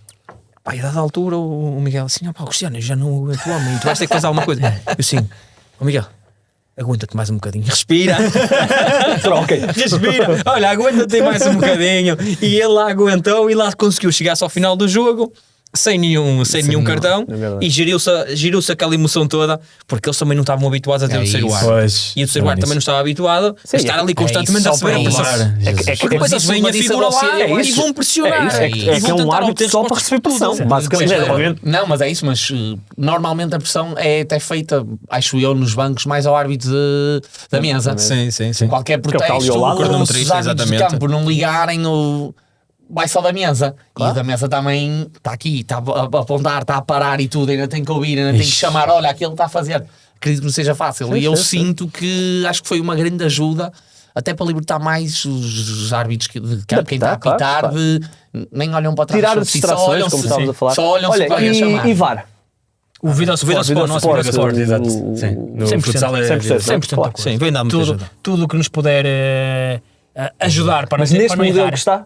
Pá, e a dada altura o Miguel assim, Cristiano, eu já não aguento o homem, tu vais ter que fazer alguma coisa. Eu assim, Miguel, aguenta-te mais um bocadinho, respira. Troquem. Respira, olha, aguenta-te mais um bocadinho. E ele lá aguentou e lá conseguiu chegar-se ao final do jogo sem nenhum cartão é verdade. e geriu-se aquela emoção toda, porque eles também não estavam habituados a ter o terceiro isso. árbitro. Pois, E o terceiro árbitro também não estava habituado a estar ali constantemente a isso, só receber a para pressão. isso. Porque depois eles veem a figura lá e vão pressionar. É que é um árbitro só para receber pressão. Basicamente, obviamente. Não, mas é isso, mas normalmente a pressão é até feita, acho eu, nos bancos mais ao árbitro da mesa. Sim. Qualquer Porque ele está ali protesto, ao lado, se os cronometrista, árbitros de exatamente. campo não ligarem, vai só da mesa. E o da mesa também está aqui, está a apontar, está a parar e tudo, ainda tem que ouvir, ainda tem que chamar, olha, aquilo está a fazer. Acredito que não seja fácil. E eu sinto que acho que foi uma grande ajuda até para libertar mais os árbitros de campo, quem está a apitar, nem olham para trás. Tirar as distrações, como estávamos a falar. Só olham se alguém a chamar. E VAR? O Video Sport, Video nosso Sport, Video Sport, exato. Sim, no 100%, futsal é 100%, claro. Sim, vem dar muita ajuda. tudo o que nos puder ajudar para Mas não, neste para não modelo errar. que está,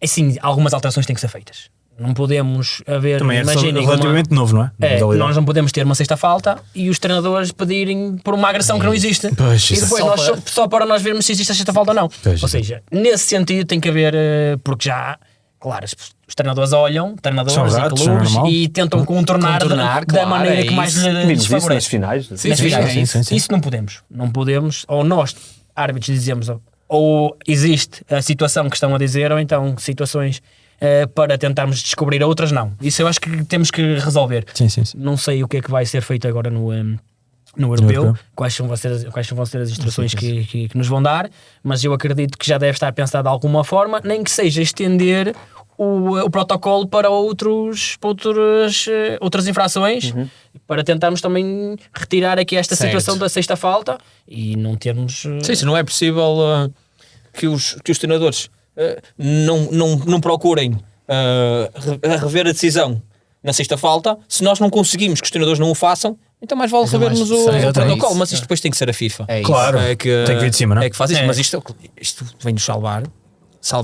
Assim, algumas alterações têm que ser feitas. Não podemos haver, Também é imaginem, relativamente novo, não é? nós não podemos ter uma sexta falta e os treinadores pedirem por uma agressão que não existe. Pois, E depois só para nós vermos se existe a sexta falta ou não. Pois. Ou seja, nesse sentido tem que haver, porque já, claro, os treinadores olham, treinadores São e ratos, clubes, é normal. e tentam contornar Contornar, da claro, maneira é que mais isso. lhes vimos isso nas favorece. finais. Sim, Nas sim, finais. é isso. Isso não podemos. Não podemos, ou nós, árbitros, dizemos, ou existe a situação que estão a dizer, ou então situações para tentarmos descobrir outras, não. Isso eu acho que temos que resolver. Sim. Não sei o que é que vai ser feito agora no europeu, quais vão ser as instruções que nos vão dar, mas eu acredito que já deve estar pensado de alguma forma, nem que seja estender o protocolo para outras infrações, para tentarmos também retirar aqui esta Certo. situação da sexta falta e não termos... Sim, se não é possível que os treinadores não procurem rever a decisão na sexta falta, se nós não conseguimos que os treinadores não o façam, então mais vale revermos o protocolo, mas isto depois tem que ser a FIFA. É isso. Claro, É que, tem que vir de cima, não é? É que faz isso, mas isto vem nos salvar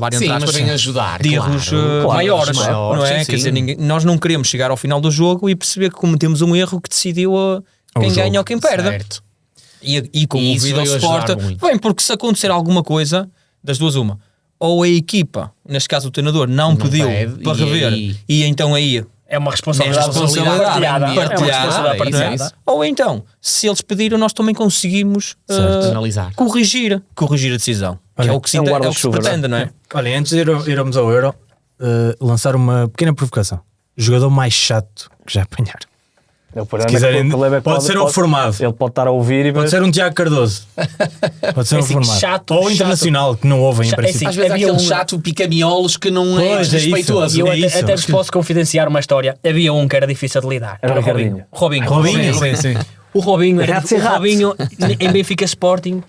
entre Sim, mas aspas, vem ajudar. de erros claro. maiores, Maiores, não é? sim, Quer sim. dizer, nós não queremos chegar ao final do jogo e perceber que cometemos um erro que decidiu quem jogo. ganha ou quem perde. Certo. E com E o isso Video veio Sport, ajudar muito. bem, porque se acontecer alguma coisa, das duas uma, ou a equipa, neste caso o treinador, não pediu pede, para e rever, aí- e então aí É uma responsabilidade, partilhada, É uma responsabilidade não é? partilhada. Ou então, se eles pediram, nós também conseguimos Analisar. corrigir a decisão. Que é o que se, é um é o que se guarda-chuva, pretende, não é? Olha, antes de irmos ao Euro, lançar uma pequena provocação. O jogador mais chato que já apanhar. Se quiserem, pode ser um formado. Ele pode estar a ouvir e Pode ser um Tiago Cardoso. Pode ser um assim, formado. chato, Ou chato. internacional, que não ouvem em Chato, princípio. é Às vezes há Havia aquele um- chato pica-miolos que não é Pois, é isso. desrespeitoso. E eu É até, isso. até vos posso confidenciar uma história. Havia um que era difícil de lidar. Era o Robinho. Robinho. Robinho. O Robinho era Rato sem o rato. Robinho em Benfica Sporting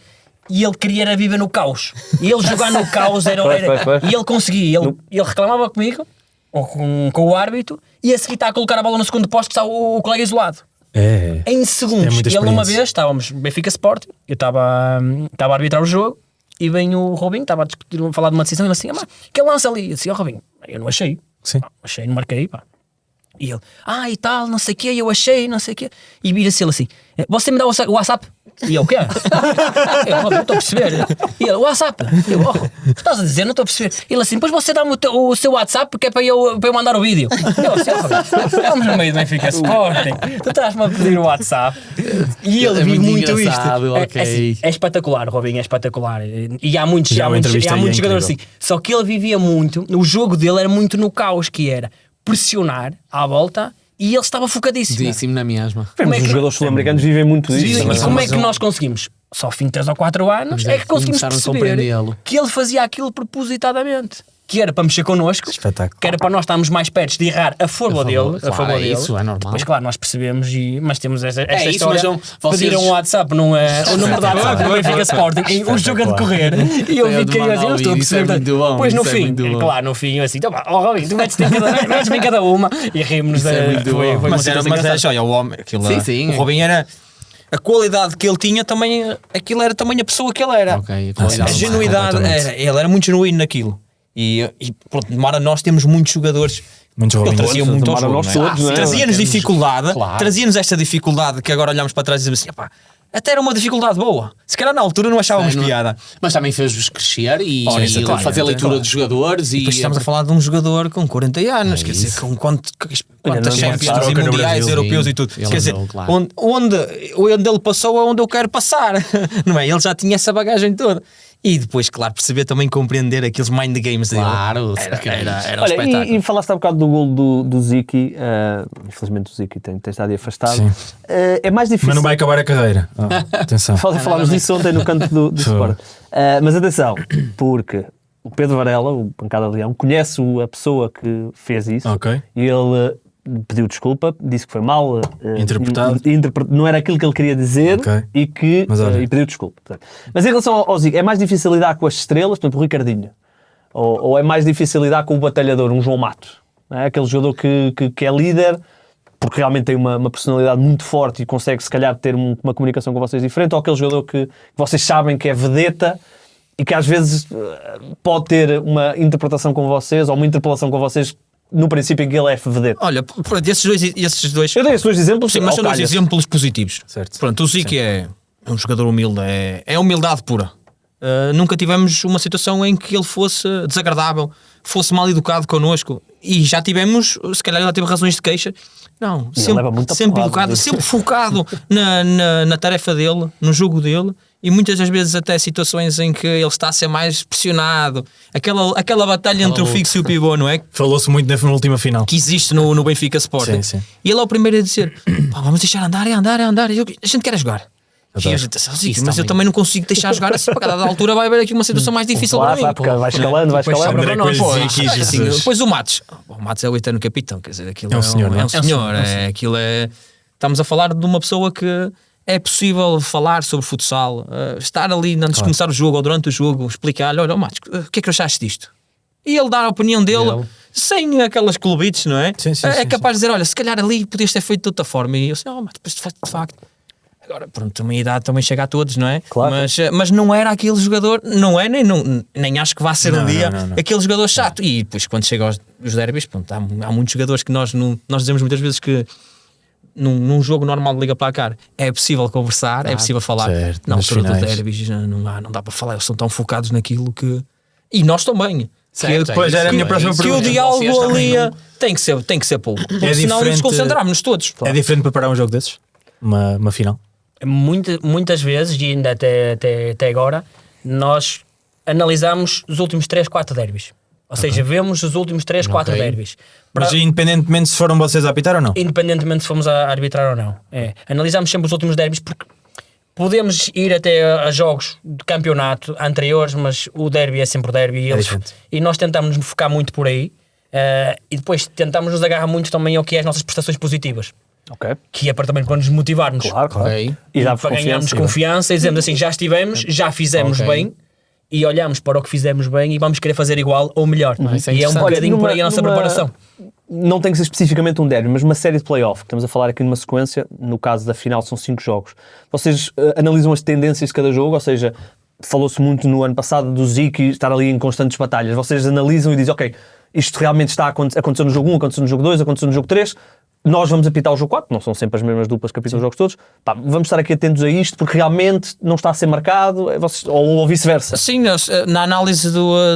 e ele queria era viver no caos. E ele jogar no caos era. Pois. E ele conseguia. Ele reclamava comigo, ou com o árbitro, e a seguir está a colocar a bola no segundo posto que está o colega isolado. É. Em É segundos. muita E ele numa experiência. vez, estávamos Benfica Sporting, eu estava a arbitrar o jogo e vem o Robinho, estava a discutir, a falar de uma decisão e ele assim, que lança ali. Eu disse, Robinho, eu não achei. Sim. Achei, não marquei, pá. E ele, e tal, não sei o quê, eu achei, não sei o quê. E vira-se ele assim, você me dá o WhatsApp? E eu, o quê? Eu, Robinho, não estou a perceber. E ele, o WhatsApp? Eu, estás a dizer, não estou a perceber. Ele assim, pois você dá-me o seu WhatsApp porque é para eu mandar o vídeo. Eu assim, Robinho, estamos no meio do Benfica Sporting, tu estás-me a pedir o WhatsApp. E ele É viu muito muito isto. engraçado, ok. Assim, é espetacular, Robinho, é espetacular. E há muitos, Já há uma muitos, entrevista há aí, muitos é jogadores assim. incrível. Só que ele vivia muito, o jogo dele era muito no caos, que era pressionar à volta e ele estava focadíssimo. Disse-me na mesma. Como é Os que- jogadores sul-americanos vivem muito disso. E como é que nós conseguimos? Só ao fim de 3 ou 4 anos é que conseguimos começaram a perceber compreendê-lo. que ele fazia aquilo propositadamente. Que era para mexer connosco, Espetáculo. que era para nós estarmos mais perto de errar a favor dele. claro, a favor é dele. isso, é normal. Depois, claro, nós percebemos, mas temos esta isso, história. mas não, vocês- Pediram um WhatsApp, o número de WhatsApp do Benfica Sporting, o jogo a decorrer. E eu Eu vi de que eu mandar assim, não estou a ouvir, isso é perceber. muito bom, Pois no isso é fim, muito bom. claro, no fim, eu assim, Robin, tu metes-te em cada uma e rimos-nos. Isso é muito bom. Foi uma Mas era, situação engraçada. olha, o homem, aquilo, Sim. o Robinho era a qualidade que ele tinha também, aquilo era também a pessoa que ele era. Ok, A genuidade, ele era muito genuíno naquilo. E pronto, de Mara nós temos muitos jogadores. Muitos Ele Robinhos. trazia muito ao Mara jogo, nós não é? todos, não é? Trazia-nos Temos- dificuldade, Claro. trazia-nos esta dificuldade que agora olhamos para trás e dizemos assim, "Epá, até era uma dificuldade boa. Se calhar na altura não achávamos piada. Mas também fez-vos crescer e exatamente, fazer leitura de jogadores. E depois estamos a falar de um jogador com 40 anos, quer dizer, com quantas Champions e Mundiais Europeus e tudo. Quer dizer, onde ele passou é onde eu quero passar, não é? Ele já tinha essa bagagem toda. E depois, claro, perceber também, compreender aqueles mind games dele. Claro, era um Olha, espetáculo. e falaste há bocado do gol do Ziki, infelizmente o Ziki tem estado afastado. Sim. É mais difícil. Mas não vai acabar a carreira. Atenção. Falámos disso ontem no canto do Sport. Mas atenção, porque o Pedro Varela, o Pancada Leão, conhece a pessoa que fez isso. Ok. E ele pediu desculpa, disse que foi mal Interpretado. não era aquilo que ele queria dizer, Ok. e pediu desculpa. Portanto, mas em relação ao Zico, é mais difícil lidar com as estrelas, por exemplo, o Ricardinho, ou é mais difícil lidar com o batalhador, um João Matos, não é? Aquele jogador que é líder, porque realmente tem uma personalidade muito forte e consegue se calhar ter uma comunicação com vocês diferente, ou aquele jogador que vocês sabem que é vedeta e que às vezes pode ter uma interpretação com vocês, ou uma interpelação com vocês no princípio em que ele é vedeta. Olha, pronto, esses dois Eu dei esses dois exemplos. sim, mas são dois exemplos positivos. Certo. Pronto, o Zico é um jogador humilde, é humildade pura. Nunca tivemos uma situação em que ele fosse desagradável, fosse mal educado connosco, e já tivemos, se calhar já teve razões de queixa. Não, sempre educado, sempre focado na tarefa dele, no jogo dele, e muitas das vezes até situações em que ele está a ser mais pressionado, aquela batalha entre o fixo e o pivô, não é? Falou-se muito na última final. Que existe no Benfica Sporting. Sim. E ele é o primeiro a dizer: vamos deixar andar, a gente quer jogar. E a gente diz, mas eu também não consigo deixar jogar assim, para cada altura vai haver aqui uma situação mais difícil para mim. Porque vai escalando, vai escalando. André Não, pô, Coelho, Zico e assim, Jesus. depois o Matos é o eterno capitão, quer dizer, aquilo É um senhor, não é? é um senhor, aquilo é. Estamos a falar de uma pessoa que é possível falar sobre futsal, estar ali antes de começar o jogo ou durante o jogo, explicar-lhe: olha, Matos, o que é que achaste disto? E ele dá a opinião dele sem aquelas clubites, não é? Sim, é capaz de dizer: olha, se calhar ali podias ter feito de outra forma. E eu sei: Matos, de facto. Agora, pronto, uma idade também chega a todos, não é? Claro. Mas não era aquele jogador, não é, nem acho que vá ser um dia não. aquele jogador chato. E depois, quando chega aos derbys, pronto, há muitos jogadores que nós dizemos muitas vezes que num jogo normal de Liga Placar é possível conversar, é possível falar. Certo, Na nos altura do finais. derbys não dá para falar, eles estão tão focados naquilo que. E nós também. Certo, depois era a minha próxima Que o pergunta. diálogo Vocês também ali tem que ser pouco. Porque senão nos diferente- concentrarmos todos. É diferente preparar um jogo desses? Uma final? Muitas vezes, e ainda até agora, nós analisamos os últimos 3-4 derbys. Ou seja, vemos os últimos 3-4 derbys. Mas independentemente se foram vocês a apitar ou não? Independentemente se fomos a arbitrar ou não. Analisamos sempre os últimos derbys, porque podemos ir até a jogos de campeonato anteriores, mas o derby é sempre o derby. E nós tentamos nos focar muito por aí. E depois tentamos nos agarrar muito também ao que é as nossas prestações positivas. Ok. Que é também para nos motivarmos. Claro. Ok. E dá Para ganharmos confiança e dizemos assim: já estivemos, já fizemos bem, e olhamos para o que fizemos bem e vamos querer fazer igual ou melhor. Isso é E é um interessante. bocadinho por Olha, aí a nossa preparação. Não tem que ser especificamente um derby, mas uma série de play-off. Estamos a falar aqui numa sequência, no caso da final são 5 jogos. Vocês analisam as tendências de cada jogo, ou seja, falou-se muito no ano passado do Zico estar ali em constantes batalhas. Vocês analisam e dizem: ok, isto realmente está a acontecer no jogo 1, aconteceu no jogo 2, aconteceu no jogo 3, nós vamos apitar o jogo 4, não são sempre as mesmas duplas que apitam os jogos todos. Vamos estar aqui atentos a isto, porque realmente não está a ser marcado, ou vice-versa. Sim, nós, na análise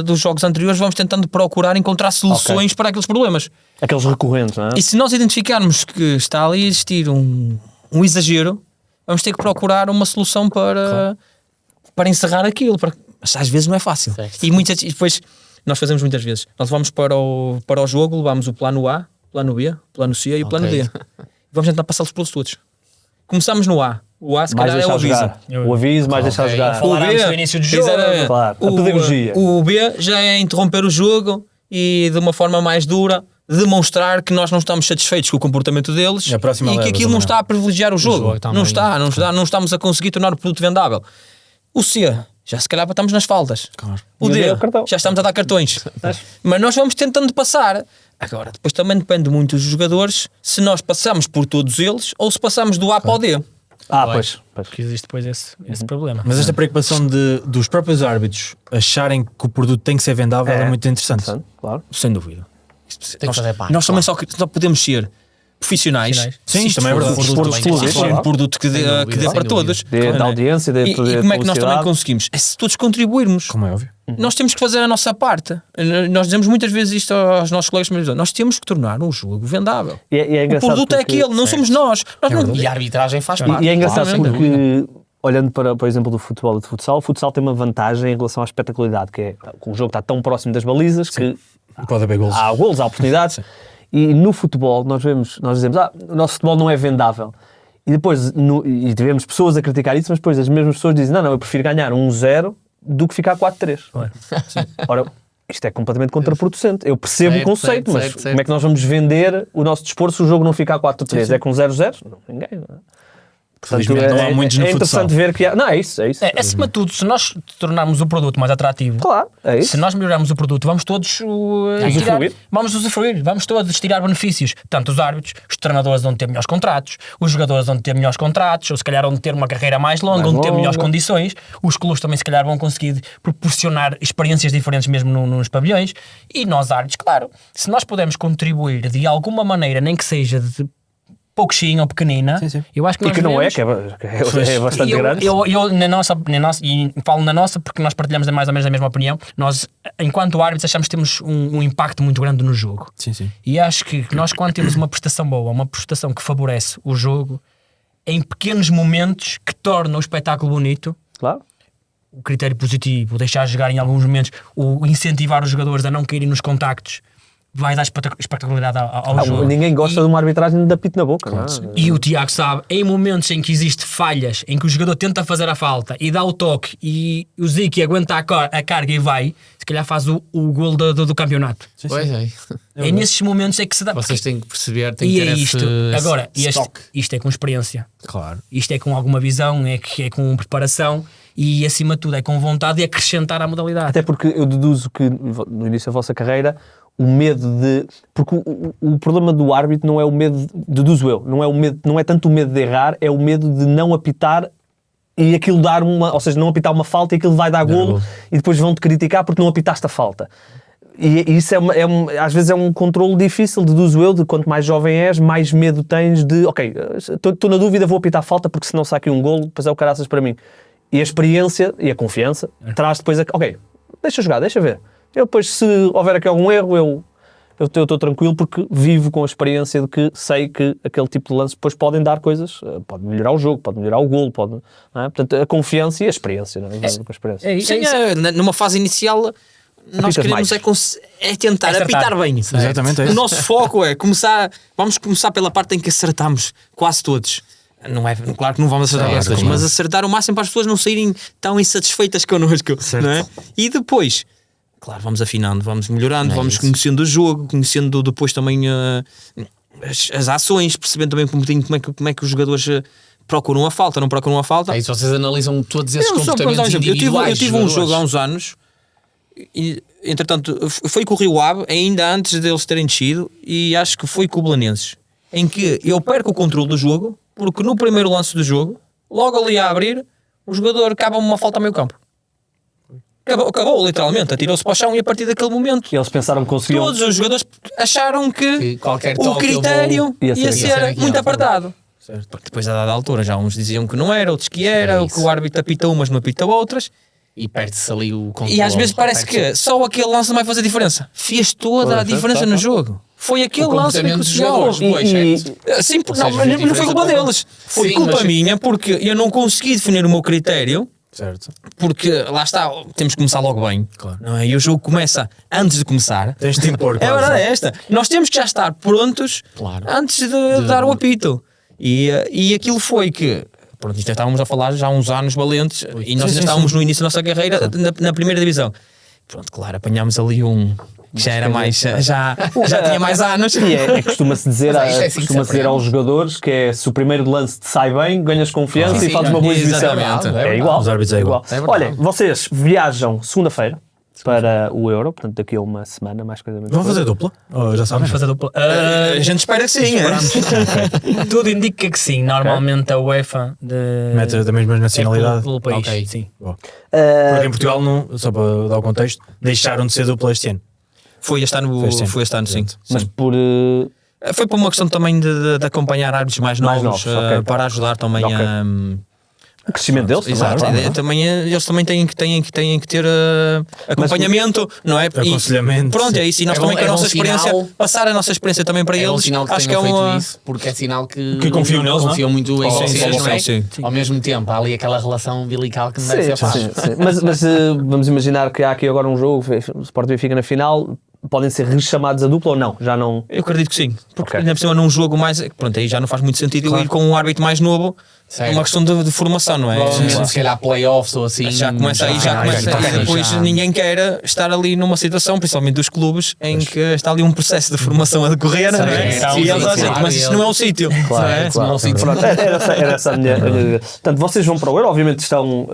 dos jogos anteriores vamos tentando procurar encontrar soluções para aqueles problemas. Aqueles recorrentes, não é? E se nós identificarmos que está ali a existir um exagero, vamos ter que procurar uma solução para encerrar aquilo. Mas às vezes não é fácil. E depois nós fazemos muitas vezes. Nós vamos para o jogo, levamos o plano A, plano B, plano C e o plano D. Vamos tentar passá-los pelos todos. Começamos no A. O A se Mais calhar é o deixar aviso. jogar. O aviso, mais deixar jogar. Falaremos no início do jogo. exatamente. Claro, a pedagogia. O B já é interromper o jogo e de uma forma mais dura demonstrar que nós não estamos satisfeitos com o comportamento deles E a próxima e que leva aquilo também não está a privilegiar o jogo. também. Não estamos a conseguir tornar o produto vendável. O C, já se calhar estamos nas faltas. O E o D D, é o cartão. já estamos a dar cartões. Mas nós vamos tentando passar. Agora, depois também depende muito dos jogadores se nós passamos por todos eles ou se passamos do A para o D. Pois. Porque existe depois esse problema. Mas esta preocupação dos próprios árbitros acharem que o produto tem que ser vendável é muito interessante. Claro. Sem dúvida. Tem que fazer parte, Nós também só podemos ser profissionais. Sim, se também é verdade. for um produto, Produto se for um exclusivo, produto que dê, Sem que dê dúvida, para sem todos. Da audiência, E como é que nós também conseguimos? É se todos contribuirmos. Como é óbvio. Nós temos que fazer a nossa parte. Nós dizemos muitas vezes isto aos nossos colegas, mas nós temos que tornar um jogo vendável. E é O engraçado produto é porque- aquele, não somos nós. E a arbitragem faz parte. E é engraçado claro, sem dúvida. porque, olhando para o exemplo do futebol e do futsal, o futsal tem uma vantagem em relação à espetacularidade, que é que o jogo está tão próximo das balizas que Pode haver gols. há golos, há oportunidades. E no futebol nós dizemos, o nosso futebol não é vendável. E depois, e tivemos pessoas a criticar isso, mas depois as mesmas pessoas dizem, não, eu prefiro ganhar 1-0 do que ficar 4-3. Ora, isto é completamente contraproducente. Eu percebo Certo, o conceito, certo, mas certo, como é que nós vamos vender o nosso desporto se o jogo não ficar 4-3? É com 0-0? Não, ninguém. Não é? Portanto, Felizmente não há muitos no é interessante futsal. ver que há... Não, é isso. Acima de tudo, se nós tornarmos o produto mais atrativo, Claro, é isso. se nós melhorarmos o produto, vamos todos Usufruir. vamos usufruir, vamos todos tirar benefícios. Tanto os árbitros, os treinadores vão ter melhores contratos, os jogadores vão ter melhores contratos, ou se calhar vão ter uma carreira mais longa, vão ter melhores condições, os clubes também se calhar vão conseguir proporcionar experiências diferentes mesmo nos pavilhões, e nós árbitros, claro, se nós pudermos contribuir de alguma maneira, nem que seja de pouquinho ou pequenina, eu acho que E nós que não é, devemos- que é bastante eu, grande. eu, na nossa, e falo na nossa porque nós partilhamos mais ou menos a mesma opinião, nós, enquanto árbitros, achamos que temos um impacto muito grande no jogo. Sim, sim. E acho que nós, quando temos uma prestação boa, uma prestação que favorece o jogo, em pequenos momentos que torna o espetáculo bonito, Claro. o critério positivo, o deixar jogar em alguns momentos, o incentivar os jogadores a não caírem nos contactos, vai dar espetacularidade ao jogo. Ninguém gosta de uma arbitragem de apito na boca. Não é? E o Tiago sabe, em momentos em que existe falhas, em que o jogador tenta fazer a falta e dá o toque e o Ziki aguenta a carga e vai, se calhar faz o gol do campeonato. Pois é. É nesses momentos é que se dá. Vocês têm que perceber, têm E que é ter isto. esse Agora, stock. isto é com experiência. Claro. Isto é com alguma visão, é com preparação e, acima de tudo, é com vontade de acrescentar à modalidade. Até porque eu deduzo que no início da vossa carreira o medo de... Porque o problema do árbitro não é o medo, deduzo eu, não é tanto o medo de errar, é o medo de não apitar e aquilo dar uma... Ou seja, não apitar uma falta e aquilo vai dar golo e depois vão-te criticar porque não apitaste a falta. E isso às vezes é um controle difícil, deduzo eu, de quanto mais jovem és, mais medo tens de... Ok, estou na dúvida, vou apitar a falta porque senão sai aqui um golo, depois é o caraças para mim. E a experiência e a confiança traz depois... Ok, deixa jogar, deixa ver. Eu depois, se houver aqui algum erro, eu estou tranquilo porque vivo com a experiência de que sei que aquele tipo de lances depois podem dar coisas, pode melhorar o jogo, pode melhorar o golo, pode, não é? Portanto, a confiança e a experiência, não é? Com a experiência. Sim, numa fase inicial nós queremos é tentar apitar bem. Exatamente, é O isso. nosso foco é vamos começar pela parte em que acertamos quase todos. Não é, claro que não vamos acertar quase todos, mas acertar o máximo para as pessoas não saírem tão insatisfeitas connosco, não é? E depois, claro, vamos afinando, vamos melhorando, vamos conhecendo o jogo, conhecendo depois também as ações, percebendo também como é que os jogadores procuram a falta, não procuram a falta. É isso, vocês analisam todos esses Só para dar um comportamentos exemplo, individuais. eu tive um jogo há uns anos e, entretanto, foi com o Rio Ave, ainda antes deles terem descido, e acho que foi com o Belenenses, em que eu perco o controle do jogo, porque no primeiro lance do jogo, logo ali a abrir, o jogador acaba-me uma falta a meio campo. Acabou literalmente, atirou-se para o chão e a partir daquele momento E eles pensaram que conseguiam... todos os jogadores acharam que qualquer o toque critério ia ia ser ser aquilo. muito apertado. Porque depois a dada altura já uns diziam que não era, outros que era, É o isso. que o árbitro apita umas não apita outras. E perde-se ali o controle. E às vezes parece que só aquele lance não vai fazer diferença. Fez toda a diferença no jogo. Foi aquele lance que comportamento dos se jogou. jogadores, depois, certo? Sim, Ou seja, não, fez mas não foi diferença culpa para o deles. Foi Sim, culpa mas- minha porque eu não consegui definir o meu critério. Certo. Porque lá está, temos que começar logo bem. Claro. Não é? E o jogo começa antes de começar. Tens de impor, É claro. verdade, é esta. Nós temos que já estar prontos Claro. antes de dar o apito. E aquilo foi que, pronto, isto já estávamos a falar já há uns anos valentes e nós ainda estávamos no início da nossa carreira na primeira divisão. Pronto, claro, apanhámos ali um que já era mais, já tinha mais anos. E costuma-se dizer, Mas é assim que se aprende. aos jogadores que é se o primeiro lance te sai bem, ganhas confiança Sim, e fazes uma boa exibição. exatamente. É igual. Os árbitros é igual. É verdade. Olha, vocês viajam segunda-feira para o Euro, portanto daqui a uma semana, mais coisa menos Vão coisa. fazer dupla? Ou já sabem? Vamos fazer dupla. A gente espera que sim. Tudo indica que sim. Normalmente a UEFA Mete da mesma nacionalidade. É pelo país. Ok. Sim. Boa. Porque em Portugal, não, só para dar o contexto, deixaram de ser dupla este ano. Foi este ano, sim. Mas por Foi por uma questão também de acompanhar árbitros mais novos, ok. para ajudar também Ok. O crescimento deles, Exato, claro. também, eles também têm que ter acompanhamento, não é? Aconselhamento. Pronto, é isso. E nós É também bom- com a é nossa bom experiência, sinal. passar a nossa experiência também para É um eles. sinal que Acho que é tenham feito uma. isso, porque é sinal que confiam neles, confiam muito em Sim, vocês, sim, não é? sim. Ao mesmo tempo, há ali aquela relação umbilical que não deve Sim, ser fácil. sim. Mas vamos imaginar que há aqui agora um jogo, o Sport Benfica na final, podem ser rechamados a dupla ou não? Já não. Eu acredito que sim, porque Ok. ainda por cima num jogo mais. Pronto, aí já não faz muito sentido eu ir com um árbitro mais novo. É Certo. uma questão de formação, não é? Provavelmente, se calhar, playoffs ou assim. Já começa aí, e depois ninguém quer estar ali numa situação, principalmente dos clubes, em que está ali um processo de formação a decorrer, não é? Sim, E eles sim, dizem, claro, mas isso não é o sítio. Claro, não é? claro. Não é o sítio. Pronto, era essa a minha dúvida. Portanto, vocês vão para o Euro, obviamente estão.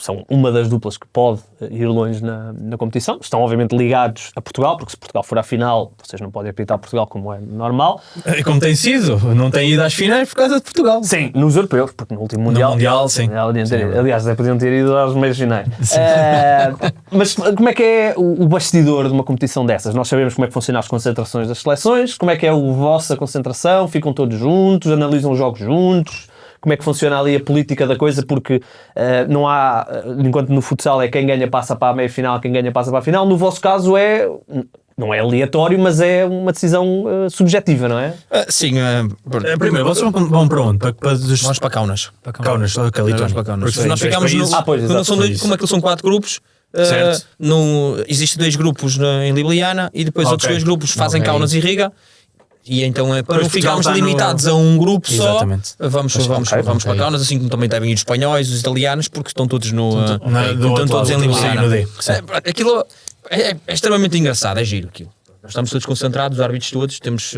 São uma das duplas que pode ir longe na competição. Estão, obviamente, ligados a Portugal, porque se Portugal for à final, vocês não podem apitar Portugal como é normal. E como tem sido, não tem ido às finais por causa de Portugal. Sim, nos europeus, porque no último Mundial. No Mundial, sim. Aliás, até podiam ter ido aos meios finais. Mas como é que é o bastidor de uma competição dessas? Nós sabemos como é que funcionam as concentrações das seleções, como é que é a vossa concentração, ficam todos juntos, analisam os jogos juntos. Como é que funciona ali a política da coisa, porque não há, enquanto no futsal é quem ganha passa para a meia-final, quem ganha passa para a final, no vosso caso não é aleatório, mas é uma decisão subjetiva, não é? Sim, Primeiro, vocês vão para onde? vamos para Kaunas. Kaunas, ok, Vamos Lituânia. para Kaunas. Porque Nós tem ficamos três países. pois, exato, foi isso. como aquilo são 4 grupos. Certo. Existem 2 grupos em Ljubljana e depois Ok. outros 2 grupos fazem Ok. Kaunas e Riga. E então, para Pois, não ficarmos Portugal está limitados a um grupo Exatamente. só, vamos para Kaunas, assim como também devem ir os espanhóis, os italianos, porque estão todos do outro estão todos em lado, Ljubljana. no D. Sim. Aquilo é extremamente engraçado, é giro aquilo. Nós estamos todos concentrados, os árbitros todos, temos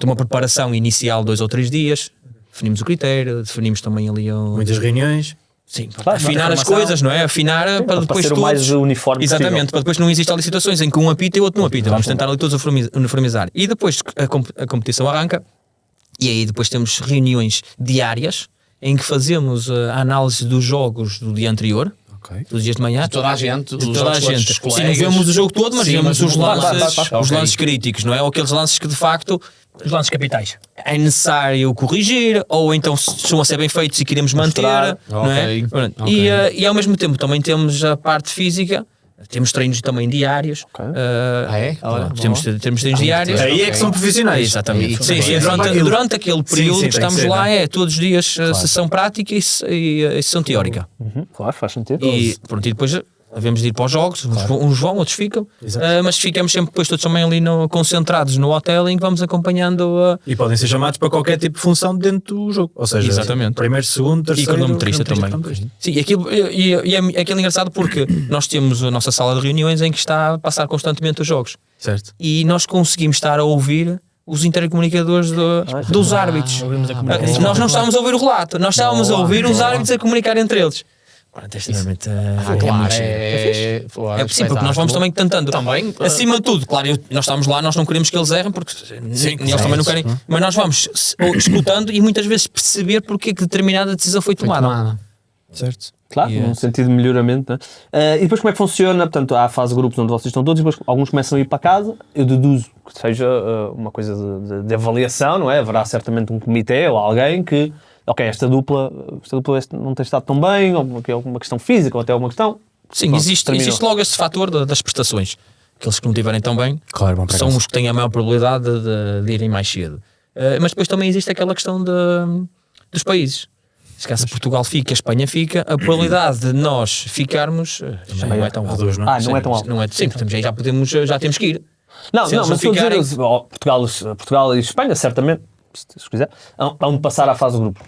uma preparação inicial 2 ou 3 dias, definimos o critério, definimos também ali Muitas reuniões. Sim, Claro, afinar as informação. coisas, não é? Afinar para para depois ser o todos. mais uniforme Exatamente, possível. para depois não existem ali situações em que um apita e o outro não apita. Vamos tentar ali todos uniformizar. E depois a competição arranca e aí depois temos reuniões diárias em que fazemos a análise dos jogos do dia anterior, Ok. dos dias de manhã. De toda a gente, De dos toda a outros gente. colegas. Sim, não vemos o jogo todo, mas Sim, vemos mas os no- lances, Ok. os lances críticos, não é? Ou aqueles lances que de facto Os lances capitais. é necessário corrigir, ou então estão a ser bem feitos e queremos manter, Mostrar. não é? Ok. Pronto. Ok. E ao mesmo tempo também temos a parte física, temos treinos também diários. É? Olha, Temos treinos diários. Aí é que são profissionais. Exatamente. Aí, Sim, ok. durante aquele período sim, que tem que estamos ser, lá, não é? é todos os dias sessão prática e sessão teórica. Claro, faz sentido. E depois havemos de ir para os jogos, uns vão, outros ficam, mas ficamos sempre depois todos também ali concentrados no hotel em que vamos acompanhando E podem ser chamados para qualquer tipo de função dentro do jogo. Ou seja, Exatamente. primeiro, segundo, e terceiro. cronometrista também. cronometrista. Sim, é aquilo engraçado porque nós temos a nossa sala de reuniões em que está a passar constantemente os jogos Certo. e nós conseguimos estar a ouvir os intercomunicadores dos árbitros. Ouvimos a comunicação. Nós não estávamos a ouvir o relato, nós estávamos a ouvir os árbitros a comunicar entre eles. Pronto, é extremamente. Claro, É sim, porque nós vamos também tentando. Também, Acima de tudo, claro, nós estamos lá, nós não queremos que eles errem, porque eles também não querem. Mas nós vamos escutando e muitas vezes perceber porque é que determinada decisão foi tomada. Certo. Claro, Yeah. num sentido de melhoramento. Né? E depois como é que funciona? Portanto, há a fase de grupos onde vocês estão todos e depois alguns começam a ir para casa. Eu deduzo que seja uma coisa de avaliação, não é? Haverá certamente um comitê ou alguém que, ok, esta dupla não tem estado tão bem, ou que é alguma questão física, ou até alguma questão. Sim, Pronto, existe terminou. logo esse fator das prestações. Aqueles que não tiverem tão bem Claro, vão para são casa. os que têm a maior probabilidade de irem mais cedo. Mas depois também existe aquela questão dos países. Se caso Portugal fica, a Espanha fica, a probabilidade de nós ficarmos também não é tão Há alta. dois, não é? Não é tão alto. Não é, sim, portanto, aí já temos que ir. Não, Se não, eles mas não estou a dizer, ficarem- Portugal e Espanha, certamente, se quiser, vão passar à fase de grupo.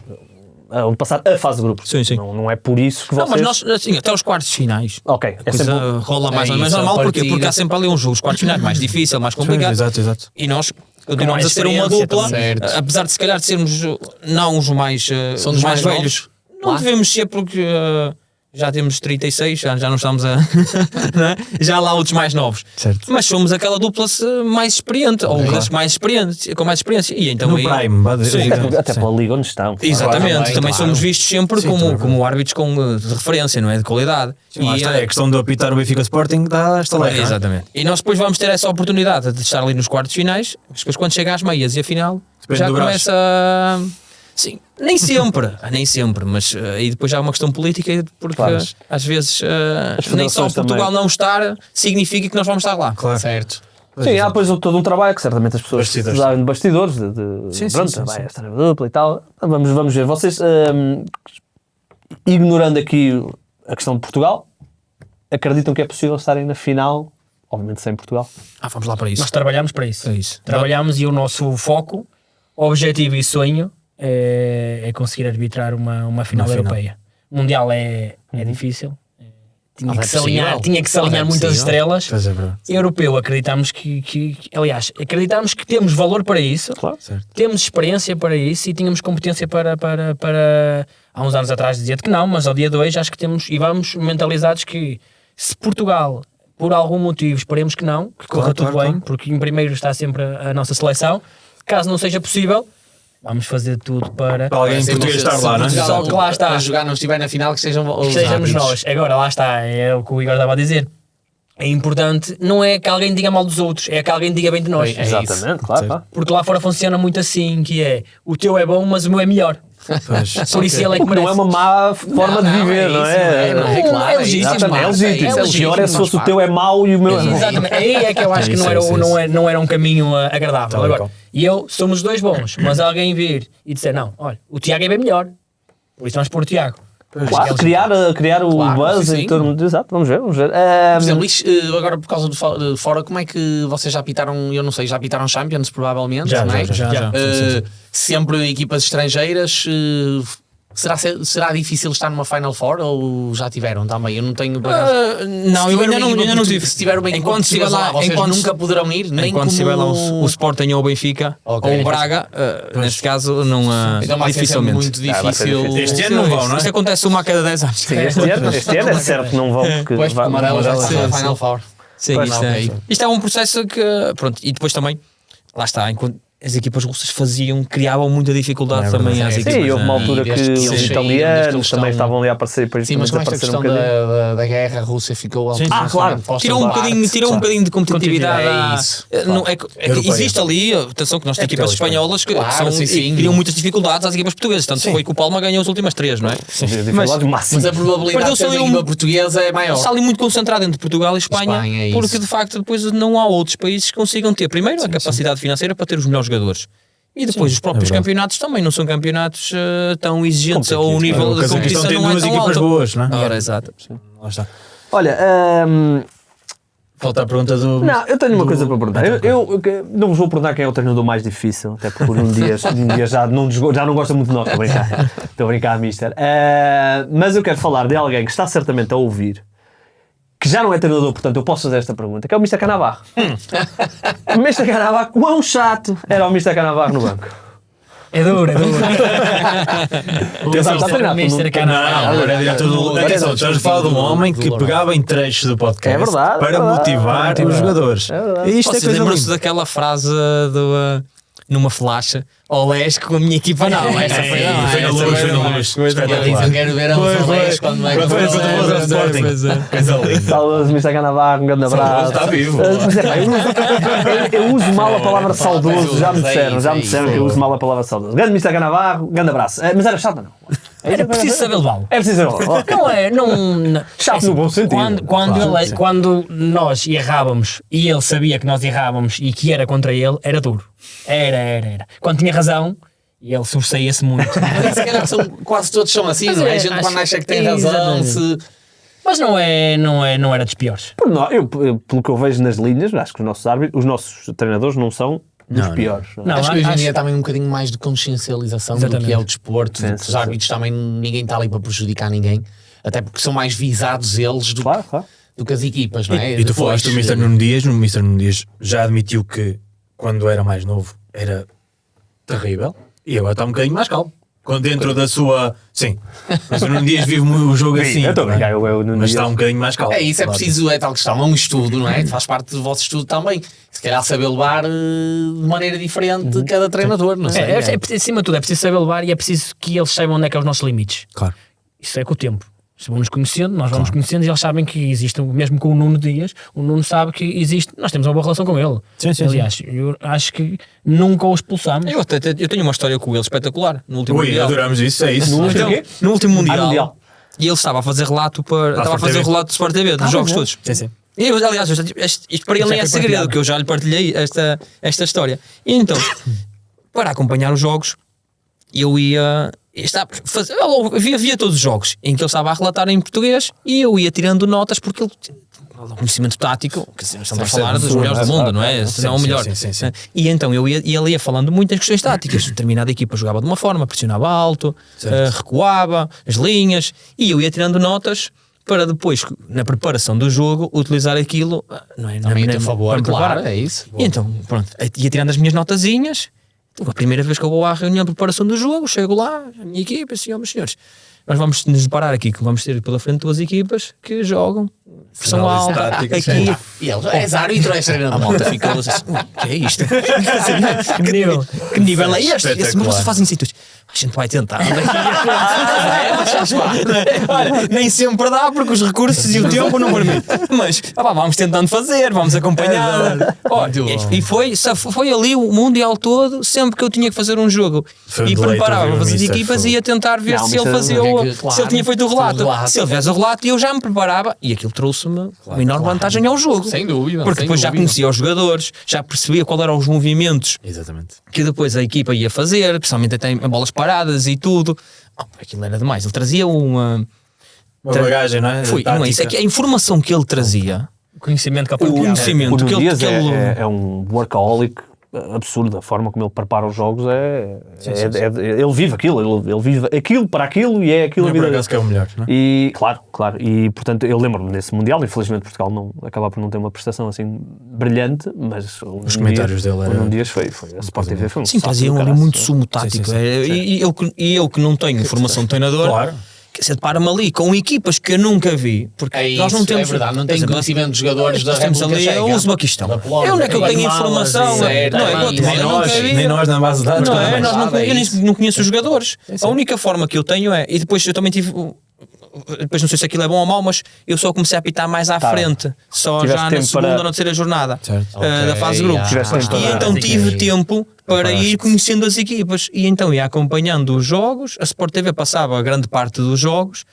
Vão passar a fase de grupo. Sim, sim. Não é por isso que Não, vocês... mas nós, assim, até os quartos finais. Ok, A é coisa sempre... rola mais É ou menos isso, a normal, porquê? partida. Porque há sempre ali um jogo, os quartos finais mais difícil, mais complicado. Exato, exato. E nós continuamos mais a ser uma experiência dupla, também. Certo. apesar de se calhar de sermos não os mais, São os dos mais mais velhos. novos. Não Claro. devemos ser porque já temos 36, já não estamos a. Não é? Já há lá outros mais novos. Certo. Mas somos aquela dupla mais experiente, ou das mais experientes, com mais experiência. E então No aí, Prime, Sim. Até pela liga onde estão. Exatamente, também claro. somos vistos sempre como árbitros de referência, não é? De qualidade. Lá está, é a questão de apitar o Benfica Sporting, dá esta lei. Exatamente. E nós depois vamos ter essa oportunidade de estar ali nos quartos finais, mas depois quando chega às meias e a final, Depende já do braço. começa. Sim, nem sempre, mas aí depois já há uma questão política, porque Claro. às vezes As nem só federações Portugal também. não estar significa que nós vamos estar lá. Claro. Certo. Sim, há depois todo um trabalho que certamente as pessoas Bastidores. precisaram de bastidores, Sim, pronto, sim, vai sim. esta dupla e tal. Vamos ver. Vocês, ignorando aqui a questão de Portugal, acreditam que é possível estarem na final, obviamente sem Portugal? Vamos lá para isso. Nós trabalhamos para isso. É isso. Trabalhamos e o nosso foco, objetivo e sonho é conseguir arbitrar uma final europeia. Mundial é difícil. Tinha Mas que é se alinhar, possível. tinha que se Mas é alinhar muitas possível. estrelas. Pois é verdade. Europeu, acreditamos aliás, acreditamos que temos valor para isso, Claro. Certo. temos experiência para isso e tínhamos competência para há uns anos atrás dizia que não, mas ao dia 2 acho que temos e vamos mentalizados que se Portugal, por algum motivo, esperemos que não, que corra Claro, tudo claro, bem, porque em primeiro está sempre a nossa seleção, caso não seja possível, vamos fazer tudo para Para alguém em português estar lá, não é? Só que lá está. Para jogar, não estiver na final, que sejam que os sejamos árbitros. nós. Agora, lá está, é o que o Igor estava a dizer. É importante, não é que alguém diga mal dos outros, é que alguém diga bem de nós. É isso. Exatamente, claro. claro. Porque lá fora funciona muito assim, que é o teu é bom, mas o meu é melhor. Pois. Por isso ele é que O que não é merece. uma má forma de viver, não é? Não é claro. É legítimo, Exatamente, é legítimo. é O pior é se legítimo, fosse o teu é mau e o meu é mau. Exatamente, aí é que eu acho que Isso, não era, isso, não era um caminho agradável. Tal e Agora, qual. e eu somos dois bons, mas alguém vir e dizer, não, olha, o Tiago é bem melhor, por isso vamos pôr o Tiago. Claro, criar o Claro, buzz sim. em torno de. Exato, vamos ver. Vamos ver. Por exemplo, agora por causa de fora, como é que vocês já apitaram, eu não sei, já apitaram Champions provavelmente, Já, não é? já. Sempre equipas estrangeiras, será difícil estar numa Final Four ou já tiveram também? Eu não tenho... Não, eu ainda não tive. Se tiver uma equipa Enquanto estiver portuguesa lá, vocês enquanto nunca poderão ir, nem enquanto como... estiver lá o Sporting ou o Benfica Ok. ou o Braga, neste caso não Então vai ser sempre dificilmente. muito vai ser difícil. difícil. Este ano não vão, não é? Isto acontece uma a cada 10 anos. Sim, este ano é certo que não vão. Porque Pois, porque o Amarela já vai ser a sim, Final Four. Sim, Pois, isto, ok. isto é um processo que, pronto, e depois também, lá está, enquanto as equipas russas criavam muita dificuldade também às equipas. Sim, houve uma altura E que desde que os eles saíram, desde que italianos eles também estão- estavam ali a aparecer e depois Sim, mas com esta desapareceram questão um bocadinho. da guerra, a Rússia ficou Sim, Ah, claro. Tirou um bocadinho de competitividade. É isso, Existe ali, atenção que nós temos equipas espanholas que Claro, são, sim, sim. criam muitas dificuldades às equipas portuguesas. Tanto foi que o Palma ganhou as últimas 3, não é? Dificuldades máximas. Mas a probabilidade Perdeu de ser só uma um- equipa portuguesa é maior. Está ali muito concentrado entre Portugal e Espanha, Espanha, é isso. porque de facto depois não há outros países que consigam ter, primeiro, a capacidade financeira para ter os melhores jogadores. E depois os próprios campeonatos também não são campeonatos tão exigentes, ou o nível de competição tem não é duas tão equipas alto. boas, não é? Ora, exato. Lá está. Olha, Falta a pergunta do. não, eu tenho uma coisa para perguntar. Eu não vos vou perguntar quem é o treinador mais difícil, até porque um dia já não gosta muito de nós. Estou a brincar, mister. Mas eu quero falar de alguém que está certamente a ouvir, que já não é treinador, portanto eu posso fazer esta pergunta, que é o Mr. Canavarro. O Mr. Canavarro, quão chato era o Mr. Canavarro no banco? É duro, é duro. Está treinado, Mr. não- Canavarro. Agora é diretor do. Atenção, estamos a falar de um homem que pegava em trechos do podcast É verdade, para é verdade. motivar os jogadores. E isto é Vocês coisa lembram-se linda. daquela frase numa flash ao Leste com a minha equipa? Não, essa foi não. Foi na essa luz, foi foi na não. luz. Ele diz, eu quero ver a Luz quando vai Quando foi contra o Sporting. Coisa linda. Saudoso Mr. Canavarro, um grande abraço. Está vivo. Mas é pá, eu uso mal a palavra saudoso, já me disseram que eu uso mal a palavra saudoso. Grande Mr. Canavarro, grande abraço. Mas era chato, não? Era preciso saber levá-lo. É preciso saber. Ok. Não é, não. Chato no bom sentido. Quando nós errávamos e ele sabia que nós errávamos e que era contra ele, era duro. Era. Quando tinha razão, ele sobressaía-se muito. Mas se calhar quase todos são assim, Mas não é? é, A gente acho quando acha que tem que- razão, exatamente. se... Mas não era dos piores. Pelo que eu vejo nas linhas, acho que os nossos treinadores não são dos piores. Não, acho que hoje em acho- dia também um bocadinho mais de consciencialização do que é Exatamente. o desporto, Sim, porque sim, os árbitros também, ninguém está ali para prejudicar ninguém, até porque são mais visados eles do, Claro. do que as equipas, não é? E tu Depois, falaste do Mr. Nuno Dias. O Mr. Nuno Dias já admitiu que quando era mais novo era terrível e agora está um bocadinho mais calmo. dentro da sua. Sim. Mas o Nuno Dias vive o jogo assim. Eu estou a brincar, mas está um bocadinho mais calmo. É isso, é preciso, é tal questão, é um estudo, não é? Faz parte do vosso estudo também. Se calhar saber levar de maneira diferente cada treinador, não sei. Acima de tudo, é preciso saber levar e é preciso que eles saibam onde é que é os nossos limites. Claro. Isso é com o tempo. Se vão nos conhecendo, nós vamos conhecendo e eles sabem que existe, mesmo com o Nuno Dias, o Nuno sabe que existe, nós temos uma boa relação com ele. Sim. Aliás, eu acho que nunca o expulsamos. Eu tenho uma história com ele espetacular no último Ui, Mundial. adoramos isso, é isso. No último Mundial. Mundial. E ele estava a fazer relato estava a fazer TV. relato do Sport TV, dos jogos todos. Sim. E eu, aliás, isto para ele nem é segredo, que eu já lhe partilhei esta história. E então, para acompanhar os jogos, eu ia. Via todos os jogos em que ele estava a relatar em português e eu ia tirando notas porque ele tinha um conhecimento tático, que estamos a falar dos melhores do mundo, não é? Se não o melhor. Sim. E então ele ia falando muitas questões táticas. Determinada equipa jogava de uma forma, pressionava alto, recuava, as linhas, e eu ia tirando notas para depois, na preparação do jogo, utilizar aquilo, não é? Também a teu favor, para me claro, preparar. é isso. E então, pronto, ia tirando as minhas notazinhas. A primeira vez que eu vou à reunião de preparação do jogo, chego lá, a minha equipa, assim, meus senhores, nós vamos nos deparar aqui que vamos ter pela frente duas equipas que jogam, pressão Análise alta, tática, aqui. sim. E ele, és árbitro, és A treinador. malta ficou assim, o que é isto? Que nível é este? Mas vocês fazem isso e tu, a gente vai tentar. Olha, nem sempre dá porque os recursos e o tempo não permitem. Mas vamos tentando fazer, vamos acompanhar. Olha, e foi ali o Mundial todo, sempre que eu tinha que fazer um jogo Foi um e deleite preparava ouvir o para fazer de Mister, equipas foi. e ia tentar ver Não, se ele mas fazia se ele tinha feito o relato. Se ele fizesse o relato, eu já me preparava e aquilo trouxe-me uma enorme vantagem ao jogo. Sem dúvida. Porque sem depois já dúvida. conhecia os jogadores, já percebia qual eram os movimentos Exatamente. que depois a equipa ia fazer, principalmente até em bolas paradas e tudo. Aquilo era demais. Ele trazia uma bagagem, não é? não é isso, é que a informação que ele trazia, O conhecimento que o ele O conhecimento Nuno que ele, Dias que ele é um workaholic absurdo. A forma como ele prepara os jogos ele vive aquilo, ele vive aquilo para aquilo e é aquilo Não a é por vida acaso que é o melhor, não é? E claro, e portanto eu lembro-me desse Mundial. Infelizmente Portugal acaba por não ter uma prestação assim brilhante, mas Os comentários dele o Nuno Dias foi a Sport TV foi um sim, salto traziam do ali caraças. muito sumo tático. E eu que não tenho formação de treinador, Claro. quer dizer, depara-me ali com equipas que eu nunca vi, porque É nós não isso, temos, é verdade, não por tem exemplo, conhecimento de jogadores da nós temos República ali o Checa, Uzbequistão. da Polónia, É onde é que eu tenho Guatemalas, informação? certo, Não é é Guatemala, isso. nunca vi. Nem nós na base de dados. Não é? quando Nós verdade, é eu isso. nem conheço os jogadores. A única forma que eu tenho é. E depois eu também tive. Depois não sei se aquilo é bom ou mau, mas eu só comecei a apitar mais à frente. Só Tiveste já na tempo segunda para- ou na terceira jornada Certo. da fase de grupos. Tiveste tempo E para- então tive tempo para ir conhecendo as equipas. E então ia acompanhando os jogos. A Sport TV passava a grande parte dos jogos.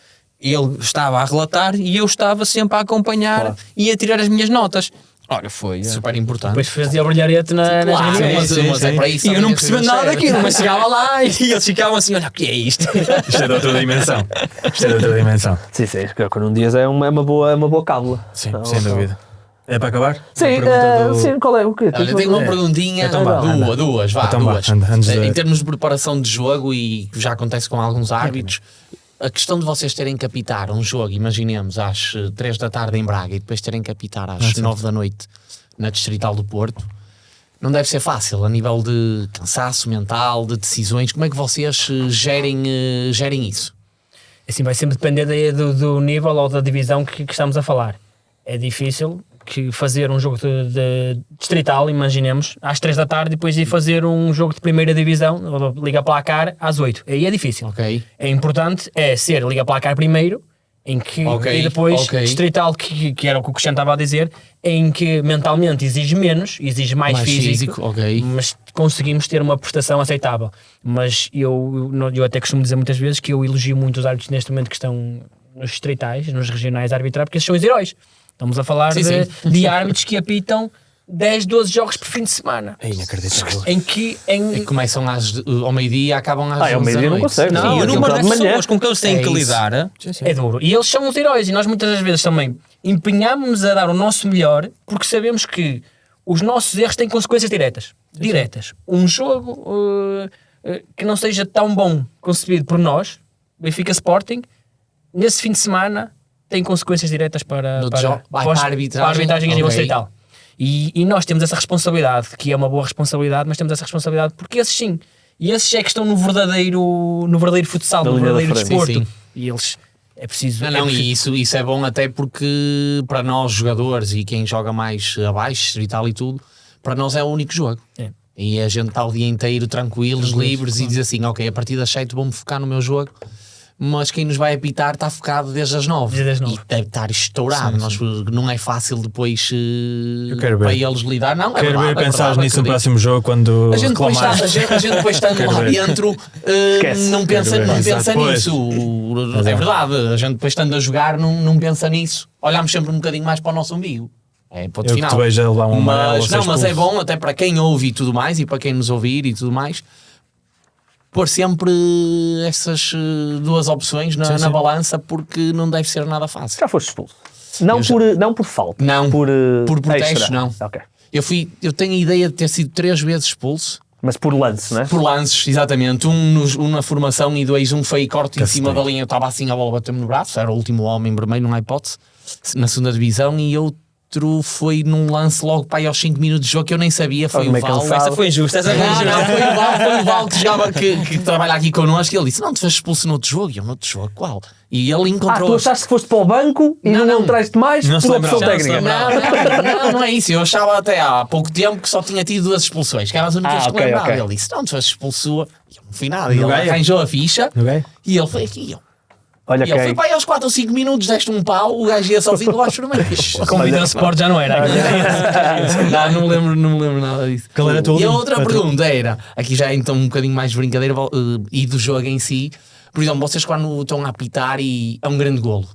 Ele estava a relatar e eu estava sempre a acompanhar e a tirar as minhas notas. Olha, foi. Super importante. depois fazia o brilharete nas Claro, reuniões. mas é para isso. E eu também não tem percebia que nada ser daquilo, mas chegava lá e eles ficavam assim: olha, o que é isto? Isto é de outra dimensão. Isto é de outra dimensão. Sim, com um Dias é uma boa cábula. Sim, sem dúvida. É para acabar? Sim, Uma pergunta do- sim, qual é o quê? Olha, tenho uma perguntinha, Então vá, anda. duas, Então vá, duas. anda, antes de- Em termos de preparação de jogo, e já acontece com alguns árbitros, a questão de vocês terem que apitar um jogo, imaginemos, às 3 da tarde em Braga e depois terem que apitar às 9 da noite na Distrital do Porto, não deve ser fácil a nível de cansaço mental, de decisões. Como é que vocês gerem isso? Assim, vai sempre depender do nível ou da divisão que estamos a falar. É difícil que fazer um jogo de distrital, imaginemos, às 3 da tarde, depois ir fazer um jogo de primeira divisão, ou de Liga Placar, às 8. Aí é difícil. Ok? É importante ser Liga Placar primeiro, em que, Ok, e depois ok. distrital, que era o que o Cristiano estava a dizer, em que mentalmente exige menos, exige mais físico, ok. mas conseguimos ter uma prestação aceitável. Mas eu até costumo dizer muitas vezes que eu elogio muito os árbitros neste momento que estão nos distritais, nos regionais a arbitrar, porque esses são os heróis. Estamos a falar Sim, de árbitros que apitam 10, 12 jogos por fim de semana. É inacreditável. Em que E começam ao meio-dia e acabam às 11 ao da meio-dia não noite. consegue. Não, E o aquilo número de de manhã. pessoas com que eles têm É que isso. lidar. é duro. E eles são os heróis e nós muitas das vezes também empenhamos-nos a dar o nosso melhor porque sabemos que os nossos erros têm consequências diretas. Um jogo que não seja tão bom concebido por nós, Benfica Sporting, nesse fim de semana tem consequências diretas para a arbitragem a nível ok. distrital. E nós temos essa responsabilidade, que é uma boa responsabilidade, mas temos essa responsabilidade porque esses sim, E esses é que estão no verdadeiro futsal, no linha da verdadeiro frente. desporto. Sim, sim. E eles, é preciso... E isso é bom até porque para nós jogadores e quem joga mais abaixo e tal e tudo, para nós é o único jogo. É. E a gente está o dia inteiro tranquilos, livres e diz assim, ok, a partir das 7 vou-me focar no meu jogo, mas quem nos vai apitar está focado desde as 9. Desde as 9. E deve estar estourado. Não é fácil depois quero ver. para eles lidar. Não, Quero ver pensar nisso no acredito. próximo jogo quando A gente depois reclamar. estando lá dentro não pensa Pois. nisso. É verdade, a gente depois estando a jogar não pensa nisso. Olhamos sempre um bocadinho mais para o nosso umbigo. É ponto Eu que final. te vejo a levar um amarelo ou ser Mas é expulso. bom até para quem ouve e tudo mais e para quem nos ouvir e tudo mais pôr sempre essas duas opções na balança porque não deve ser nada fácil. Já foste expulso? Não por falta. Não, por protestos extra. não. Ok. Eu tenho a ideia de ter sido 3 vezes expulso. Mas por lance, não é? Por lances, exatamente. Um na formação e 2, um foi corte em cima da linha. Eu estava assim, a bola bateu-me no braço, era o último homem vermelho, não há hipótese, na segunda divisão. E outro foi num lance logo para aí aos 5 minutos de jogo que eu nem sabia. Foi o meio Val. cansado. Esta foi injusta. Não, foi o Val que jogava, que trabalha aqui connosco. E ele disse: não, tu foste expulso no outro jogo. E eu, no outro jogo, qual? E ele encontrou. Tu achaste que foste para o banco e não entraste mais Não se por lembrava. opção Já não se técnica? Não é isso. Eu achava até há pouco tempo que só tinha tido 2 expulsões, que eram as únicas que ok, lembrava. ok. Ele disse: não, tu foste expulso. E eu não fui nada. E No ele Gaia? arranjou a ficha No Gaia? e ele foi aqui. Olha E ele foi quem. para aí aos 4 ou 5 minutos, deste um pau, o gajo ia sozinho lá experimentar. Com vida Sport já não era. Não me lembro nada disso. Qual era a tua E a última? outra pergunta era, aqui já é então um bocadinho mais de brincadeira e do jogo em si, por exemplo, vocês quando estão a apitar e é um grande golo,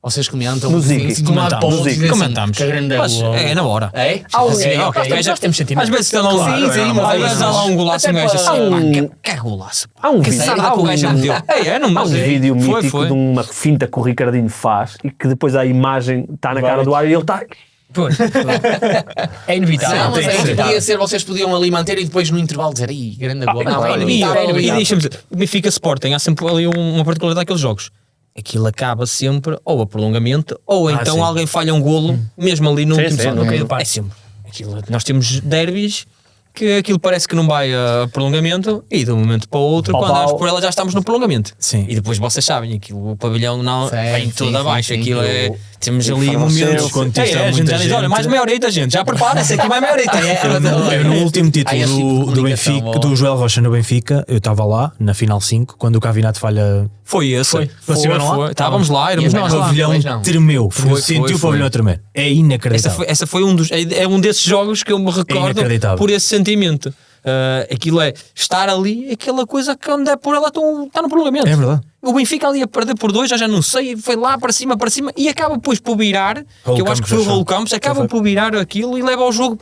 vocês comentam No assim, Ziki. de um lado para o outro, dizem assim, Comentamos. que é grande Mas golo. é na hora. É? Ok, Ok. nós temos sentimentos. Às vezes estão lá. Sim, mas Às vezes há lá um golaço e um gajo assim. Que golaço. Há um Que vídeo. sarda Há que o gajo meteu. Não Há um vídeo Foi, mítico foi. de uma finta que o Ricardinho faz e que depois a imagem está na cara do ar e ele está. Pois. É inevitável. Não, mas tem que ser. podia ser, vocês podiam ali manter e depois no intervalo dizer, ih, grande golo. Não, é E inevitável. deixa-me dizer, o Benfica Sporting, há sempre ali uma particularidade daqueles jogos. Aquilo acaba sempre ou a prolongamento ou então sim. alguém falha um golo, mesmo ali no último sim, segundo. no meio do É sempre. Nós temos derbys que aquilo parece que não vai a prolongamento e de um momento para o outro, Pau, quando pau. damos por ela já estamos no prolongamento. Sim. E depois vocês sabem, aquilo, o pavilhão não Sim, vem sim, todo sim, abaixo. sim. Aquilo é. Temos ali farmacêutico, momentos. quando isto é a gente muita já diz: olha, gente. mais meia horita, gente, já prepara-se aqui, mais meia horita. Eu no último título Há esse tipo de do comunicação, Benfica, boa. do Joel Rocha no Benfica, eu estava lá na final 5, quando o Cavinato falha. Foi esse. Foi. Vocês estiveram lá? Estávamos lá, éramos E nós as O lá. pavilhão pois não. tremeu. Foi, Sentiu o foi. pavilhão a tremer. É inacreditável. Essa foi um desses jogos que eu me recordo inacreditável. por esse sentimento. Aquilo é estar ali, aquela coisa que onde é por ela está no prolongamento. É verdade. O Benfica ali a perder por 2, já não sei, foi lá para cima e acaba depois por virar, Raul que eu acho que foi o Campos, Raul Campos, acaba por virar aquilo e leva o jogo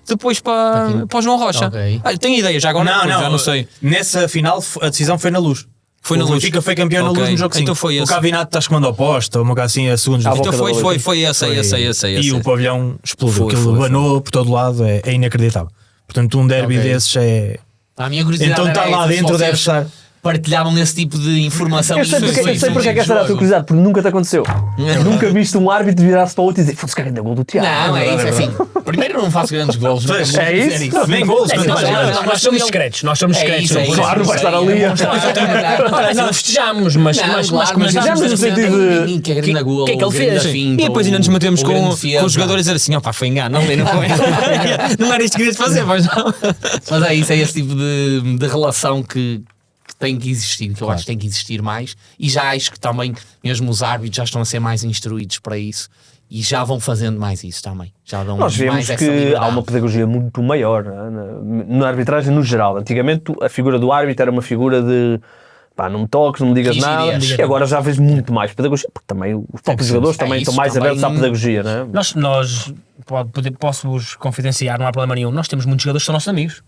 depois para o João Rocha. Ok. Tenho ideia, já agora já não sei. Nessa final a decisão foi na Luz. Foi na o Luz. Benfica foi campeão na Ok. Luz no jogo 5. Então foi O esse. Cavinato está comando oposto, uma coisa assim, a segundos. boca Então da Luz. foi esse. E o pavilhão explodiu. Foi, Aquilo foi. banou por todo lado, é inacreditável. Portanto, um derby Ok. desses é. A minha curiosidade Então era está lá essa, se dentro, vocês deve estar. partilhavam esse tipo de informação. Eu sei porque é que essa era a tua curiosidade, porque nunca te aconteceu. Nunca viste um árbitro virar-se para o outro e dizer: foda-se, que ainda gol do Tiago. Não, é isso, é assim. Primeiro não faço grandes golos. nunca Pois, vou é dizer isso? Nem golos, É, quanto nós, mais nós- grandes. nós somos discretos, nós somos discretos. isso, é isso. Claro, não vai estar ali. Não festejamos, mas festejamos no sentido de que é grande golo, que é que ele grande fez? finta, E depois ainda nos metemos o com grande os defesa. jogadores a dizer assim: opá, foi engano, não foi. Não era isto que querias fazer, mas não. Mas é isso, é esse tipo de relação que tem que existir, que eu acho que tem que existir mais, e já acho que também mesmo os árbitros já estão a ser mais instruídos para isso e já vão fazendo mais isso também. Já dão Nós vemos mais essa que liberdade. há uma pedagogia muito maior, não é? na arbitragem no geral. Antigamente a figura do árbitro era uma figura de pá, não me toques, não me digas nada, Rigidez. e agora já vejo muito mais pedagogia, porque também os próprios jogadores também isso, estão mais também- abertos à pedagogia, não é? Nós posso-vos confidenciar, não há problema nenhum. Nós temos muitos jogadores que são nossos amigos.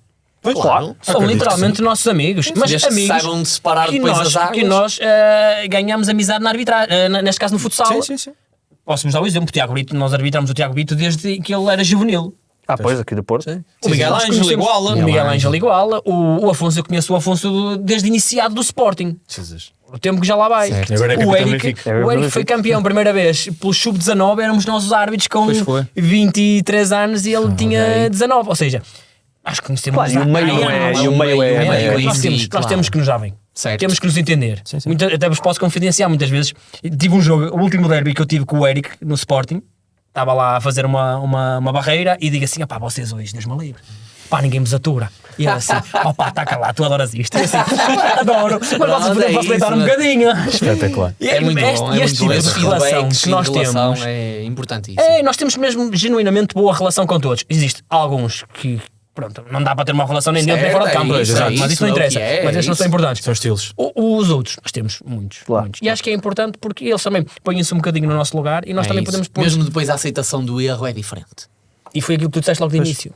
Claro. São literalmente nossos amigos. Mas Desde que amigos saibam separar que depois nós, as águas. que nós ganhamos amizade na arbitragem, neste caso no futsal. Sim. Posso-vos dar o exemplo, o Tiago Brito, nós arbitramos o Tiago Brito desde que ele era juvenil. Pois, aqui do Porto. O Miguel Nós Ângelo conhecemos iguala. O Miguel Ângelo iguala. O Afonso, eu conheço o Afonso desde iniciado do Sporting. Jesus. O tempo que já lá vai. Certo. Agora é O capitão do Eric, Benfica. o Eric foi campeão a primeira vez pelo Sub-19, éramos nós os árbitros com Pois foi. 23 anos e ele tinha 19. Ou seja, Acho que conhecemos. Claro, e o meio é Nós temos que nos dar bem. Certo. Temos que nos entender. Sim, sim. Até vos posso confidenciar muitas vezes. Tive um jogo, o último derby que eu tive com o Eric no Sporting. Estava lá a fazer uma barreira e digo assim: opá, vocês hoje, Deus me livre. Pá, ninguém me atura. E ele assim: opá, taca lá, tu adoras isto. E assim: adoro, mas vocês posso deitar um bocadinho. Espetacular. É muito bom. É este muito tipo bom. de relação que nós temos. É importantíssimo. Nós temos mesmo genuinamente boa relação com todos. Existem alguns que, pronto, não dá para ter uma relação nem dentro nem fora de campo, mas isso não interessa. Mas esses não são importantes. São estilos. Os outros, nós temos muitos. E acho que é importante porque eles também põem-se um bocadinho no nosso lugar e nós também podemos pôr. Mesmo depois a aceitação do erro é diferente. E foi aquilo que tu disseste logo de início.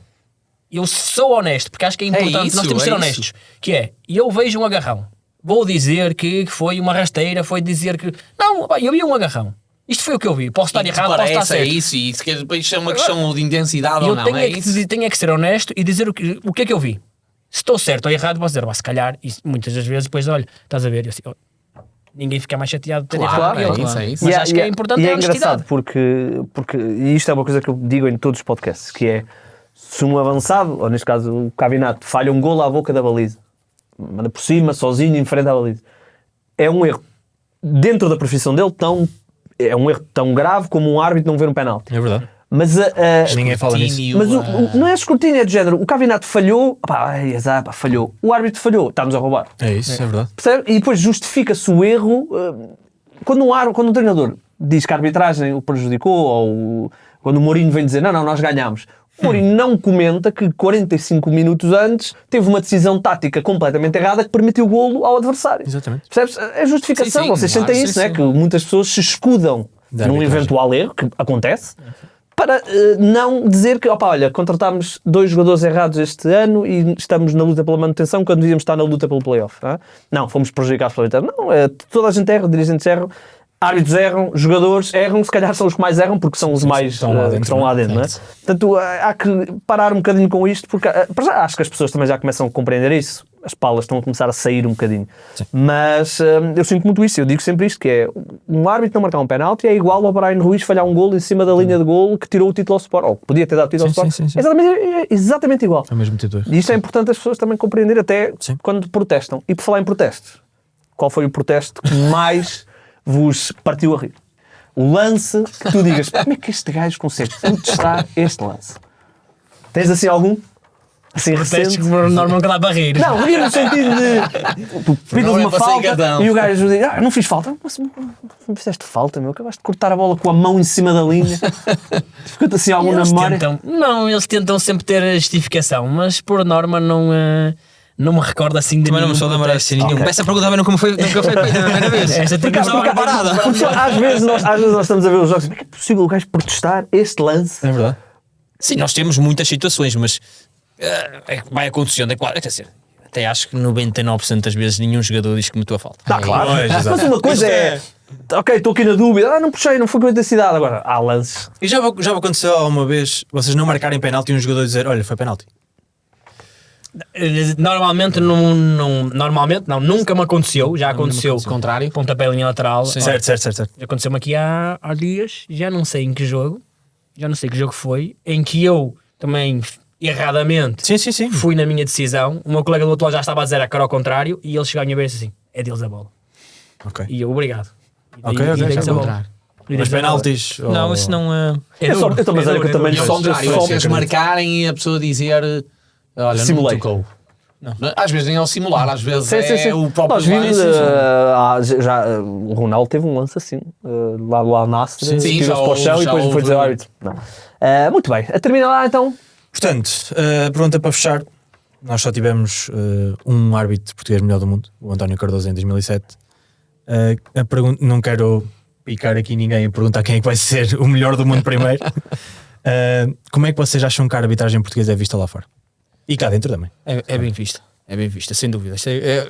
Eu sou honesto, porque acho que é importante, nós temos de ser honestos. Que é, eu vejo um agarrão, vou dizer que foi uma rasteira, foi dizer que... Não, eu vi um agarrão. Isto foi o que eu vi. Posso estar errado, posso estar certo. É isso, e se depois é uma questão de intensidade ou não, é isso. Tenho que ser honesto e dizer o que é que eu vi. Se estou certo ou errado, posso dizer, se calhar, e muitas das vezes, depois, olha, estás a ver, eu assim, ninguém fica mais chateado de ter errado. Isso. Mas acho que é importante a honestidade. engraçado porque e isto é uma coisa que eu digo em todos os podcasts, que é, se um avançado, ou neste caso o Cavinato, falha um golo à boca da baliza, manda por cima, sozinho, em frente à baliza, é um erro dentro da profissão dele é um erro tão grave como um árbitro não ver um penalti. É verdade. Mas ninguém fala nisso. Mas não é escrutínio, é de género. O Cavinato falhou, falhou. O árbitro falhou, está-nos a roubar. É isso, é verdade. Percebe? E depois justifica-se o erro quando um treinador diz que a arbitragem o prejudicou, ou quando o Mourinho vem dizer não, nós ganhámos. O Mourinho não comenta que 45 minutos antes teve uma decisão tática completamente errada que permitiu o golo ao adversário. Exatamente. Percebes? É justificação. Sim, Vocês claro, sentem isso, não é? Que muitas pessoas se escudam num eventual erro, que acontece, para não dizer que, olha, contratámos 2 jogadores errados este ano e estamos na luta pela manutenção quando devíamos estar na luta pelo playoff. Não, fomos prejudicados pelo interno. Não, toda a gente erra, dirigentes erram, árbitros erram, jogadores erram, se calhar são os que mais erram porque são os mais que estão lá dentro, não é? Portanto, há que parar um bocadinho com isto, porque acho que as pessoas também já começam a compreender isso. As palas estão a começar a sair um bocadinho. Sim. Mas eu sinto muito isso. Eu digo sempre isto, que é um árbitro não marcar um penalti é igual ao Brian Ruiz falhar um golo em cima da linha de golo que tirou o título ao Sport, ou podia ter dado o título ao Sport. Sim. É exatamente igual. É o mesmo título. E isto é importante as pessoas também compreenderem até quando protestam. E por falar em protestos, qual foi o protesto que mais vos partiu a rir? O lance que tu digas, como é que este gajo consegue protestar este lance? Tens assim algum? Assim recente? Que não dá para rir. Não, ria no sentido de tu pidas uma falta e o gajo diz, não fiz falta. Mas não fizeste falta, meu, acabaste de cortar a bola com a mão em cima da linha. Ficou-te assim algum na memória? Eles tentam sempre ter a justificação, mas por norma não me recordo assim de também não me estou a lembrar assim nenhum. Essa pergunta também nunca foi feita na primeira vez. Esta tem que estar parada. Às vezes nós estamos a ver os jogos, como é que é possível o gajo protestar este lance? É verdade. Sim, nós temos muitas situações, mas vai acontecendo, é claro. Até acho que 99% das vezes nenhum jogador diz que cometeu a falta. Claro. Mas uma coisa ok, estou aqui na dúvida, não puxei, não foi com a intensidade. Agora, há lances. E já aconteceu uma vez vocês não marcarem penalti e um jogador dizer, olha, foi penalti? Normalmente não, nunca me aconteceu. Já aconteceu. Contrário. Pontapé linha lateral. Certo. Aconteceu-me aqui há dias, já não sei que jogo foi, em que eu também erradamente Sim. fui na minha decisão. O meu colega do outro lado já estava a dizer a cara ao contrário e ele chegou à minha vez assim: é deles a bola. Ok. E eu, obrigado. Ok, a bola. Mas penaltis? Não, isso não é. Eu também só se marcarem e a pessoa dizer, olha, simulei. não tocou. Não. Às vezes nem é o simular, às vezes sim. o próprio nós vimos, o Ronaldo teve um lance assim, lá na Nasser, tirou-se para o chão e depois foi dizer ao árbitro. Muito bem, termina lá então. Portanto, pergunta para fechar. Nós só tivemos um árbitro português melhor do mundo, o António Cardoso, em 2007. Não quero picar aqui ninguém a perguntar quem é que vai ser o melhor do mundo primeiro. Como é que vocês acham que a arbitragem portuguesa é vista lá fora? E cá dentro também. É bem vista, sem dúvida.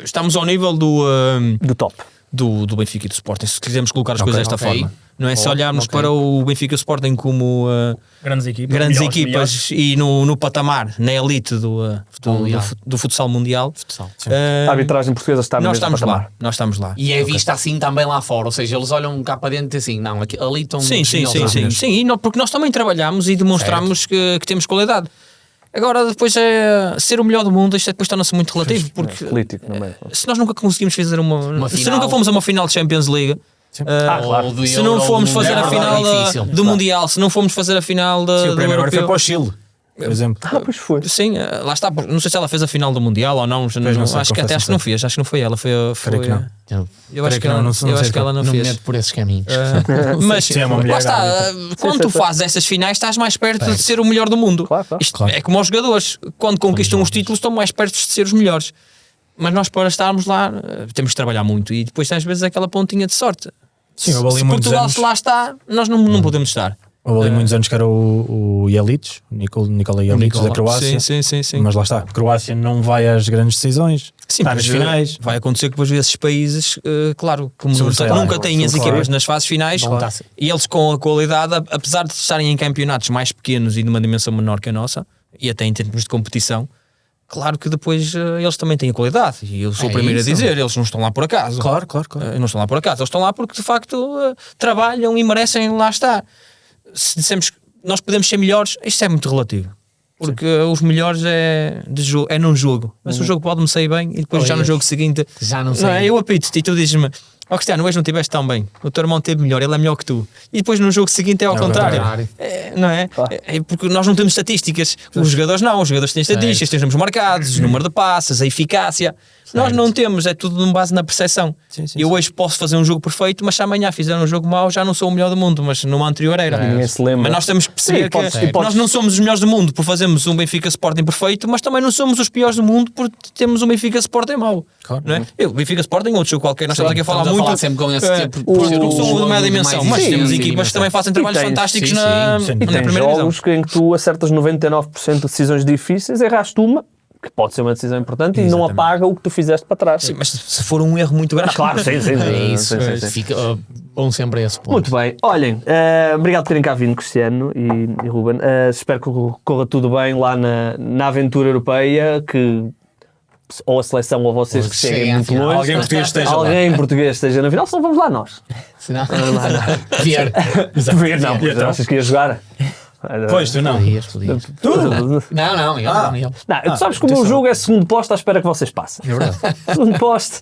Estamos ao nível do top. Do Benfica e do Sporting, se quisermos colocar as coisas desta forma. Não é? Se olharmos para o Benfica e o Sporting como grandes equipas e no patamar, na elite do futsal mundial, a arbitragem portuguesa está no mesmo patamar. Nós estamos lá. E é vista assim também lá fora, ou seja, eles olham cá para dentro e assim, não, ali estão... Sim, porque nós também trabalhamos e demonstramos que temos qualidade. Agora, depois ser o melhor do mundo, isto depois torna-se muito relativo, porque Político, não é? se nós nunca conseguimos fazer se final. nunca fomos a uma final de Champions League, Claro. do se Euro não fomos ou do fazer a Mundial, final é difícil. do Mundial, se não fomos fazer a final Sim, o do primeiro agora foi Europeu, para o Chile, por exemplo. Pois foi. sim, lá está. Não sei se ela fez a final do Mundial ou não. não sei, acho que confesso, acho que não fez. Acho que não foi ela. Creio que não. Eu acho que que não, ela não sei eu acho se que ela não Não me fez. meto por esses caminhos. Mas Sim, é uma mulher lá está, quando tu fazes essas finais, estás mais perto de ser o melhor do mundo. Claro, claro. Isto é como os jogadores, quando conquistam os títulos, estão mais perto de ser os melhores. Mas nós, para estarmos lá, temos que trabalhar muito e depois, às vezes, aquela pontinha de sorte. Sim, houve ali Se muitos Portugal anos. se lá está, nós não podemos estar. Houve ali muitos anos que era o Jelic, Nikola Jelic da Croácia. Sim. Mas lá está, a Croácia não vai às grandes decisões, Sim, está nas mas, finais. vai acontecer que depois esses países, claro, como Sobressaem. nunca têm as Claro. equipas nas fases finais, Não está- e eles com a qualidade, apesar de estarem em campeonatos mais pequenos e de uma dimensão menor que a nossa, e até em termos de competição, claro que depois eles também têm a qualidade. E eu sou o É primeiro isso. a dizer, eles não estão lá por acaso. Claro. Não estão lá por acaso, eles estão lá porque de facto trabalham e merecem lá estar. Se dissemos que nós podemos ser melhores, isto é muito relativo. Porque os melhores é num jogo. Mas o jogo pode-me sair bem e depois já no jogo seguinte. Já não sei. Eu apito-te e tu dizes-me: ó Cristiano, hoje não estiveste tão bem. O teu irmão teve melhor, ele é melhor que tu. E depois no jogo seguinte é ao contrário. contrário. Não é? É porque nós não temos estatísticas. Os jogadores não, os jogadores têm estatísticas, têm os números marcados, o número de passes, a eficácia. Nós não temos, é tudo com base na percepção. Eu hoje posso fazer um jogo perfeito, mas se amanhã fizer um jogo mau, já não sou o melhor do mundo, mas numa anterior era. Ninguém se lembra. Mas nós temos que perceber Sim, podes- que e podes- nós não somos os melhores do mundo por fazermos um Benfica Sporting perfeito, mas também não somos os piores do mundo por termos um Benfica Sporting mau. Claro. Não é? Eu, Benfica Sporting, outro jogo qualquer, nós estamos aqui a falar Estamos a muito. falar sempre com esse tipo, Porque por ser não o são de jogo meia mais dimensão, mas exigente temos e equipas que dimensão. também fazem trabalhos tens- fantásticos sim, na sim. E na tem primeira divisão. jogos em que tu acertas 99% de decisões difíceis, erraste uma, que pode ser uma decisão importante, e não apaga o que tu fizeste para trás. Sim, mas se for um erro muito grave. Claro, sim. É isso, sim, sim. fica bom sempre a esse ponto. Muito bem. Olhem, obrigado por terem cá vindo, Cristiano e Ruben. Espero que corra tudo bem lá na aventura europeia, que ou a seleção ou vocês Ou que cheguem cheguem à muito final. longe. Alguém português esteja lá. Alguém português esteja na final, senão vamos lá nós. Senão, ver. Ver, não, pois não, vocês queriam jogar. Pois, tu não. Podias. Não, ele. Não, tu sabes que o meu jogo é segundo posto à espera que vocês passem. É verdade. Segundo posto.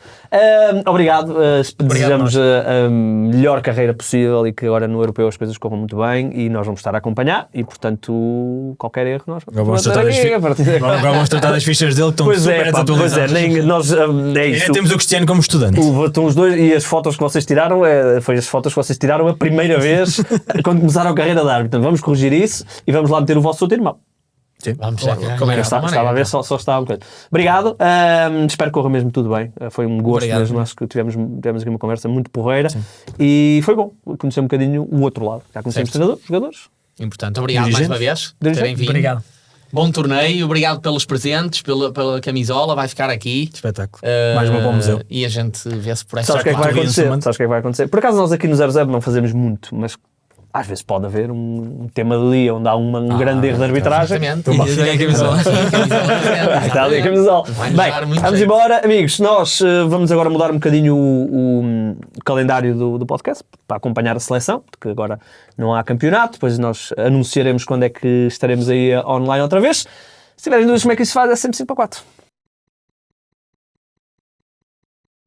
Obrigado. Desejamos a melhor carreira possível e que agora no Europeu as coisas corram muito bem e nós vamos estar a acompanhar e, portanto, qualquer erro nós Agora vamos manter tratar das aqui, a partir de agora. Agora vamos tratar das fichas dele que estão Pois super é, pá, pois é, desatualizadas. nem, nós, é E isso. ainda temos o Cristiano como estudante. Estão os dois e as fotos que vocês tiraram foi as fotos que vocês tiraram a primeira vez quando começaram a carreira de árbitro. Portanto, vamos corrigir isso e vamos lá meter o vosso outro irmão. Vamos já. Como é que Estava a ver, só estava um bocadinho. Obrigado, espero que corra mesmo tudo bem. Foi um gosto Obrigado. mesmo, acho que tivemos aqui uma conversa muito porreira e foi bom conhecer um bocadinho o outro lado. Já conhecemos treinadores, jogadores. Importante. Obrigado mais uma vez por terem vindo. Obrigado. Bom torneio, obrigado pelos presentes, pela camisola, vai ficar aqui. Espetáculo. Mais uma para o museu. E a gente vê-se por esta Sabes o que é que vai parte. acontecer? Instrumento. Sabes o que é que vai acontecer? Por acaso nós aqui no 00 não fazemos muito, mas às vezes pode haver um tema de dia onde há um grande erro de arbitragem. Exatamente. E daí a camisola. Está ali a camisola. Vai-nos Bem, dar muito vamos jeito. embora. Amigos, nós vamos agora mudar um bocadinho o calendário do podcast para acompanhar a seleção, porque agora não há campeonato, depois nós anunciaremos quando é que estaremos aí online outra vez. Se tiverem dúvidas como é que isso se faz, é sempre 5 para 4.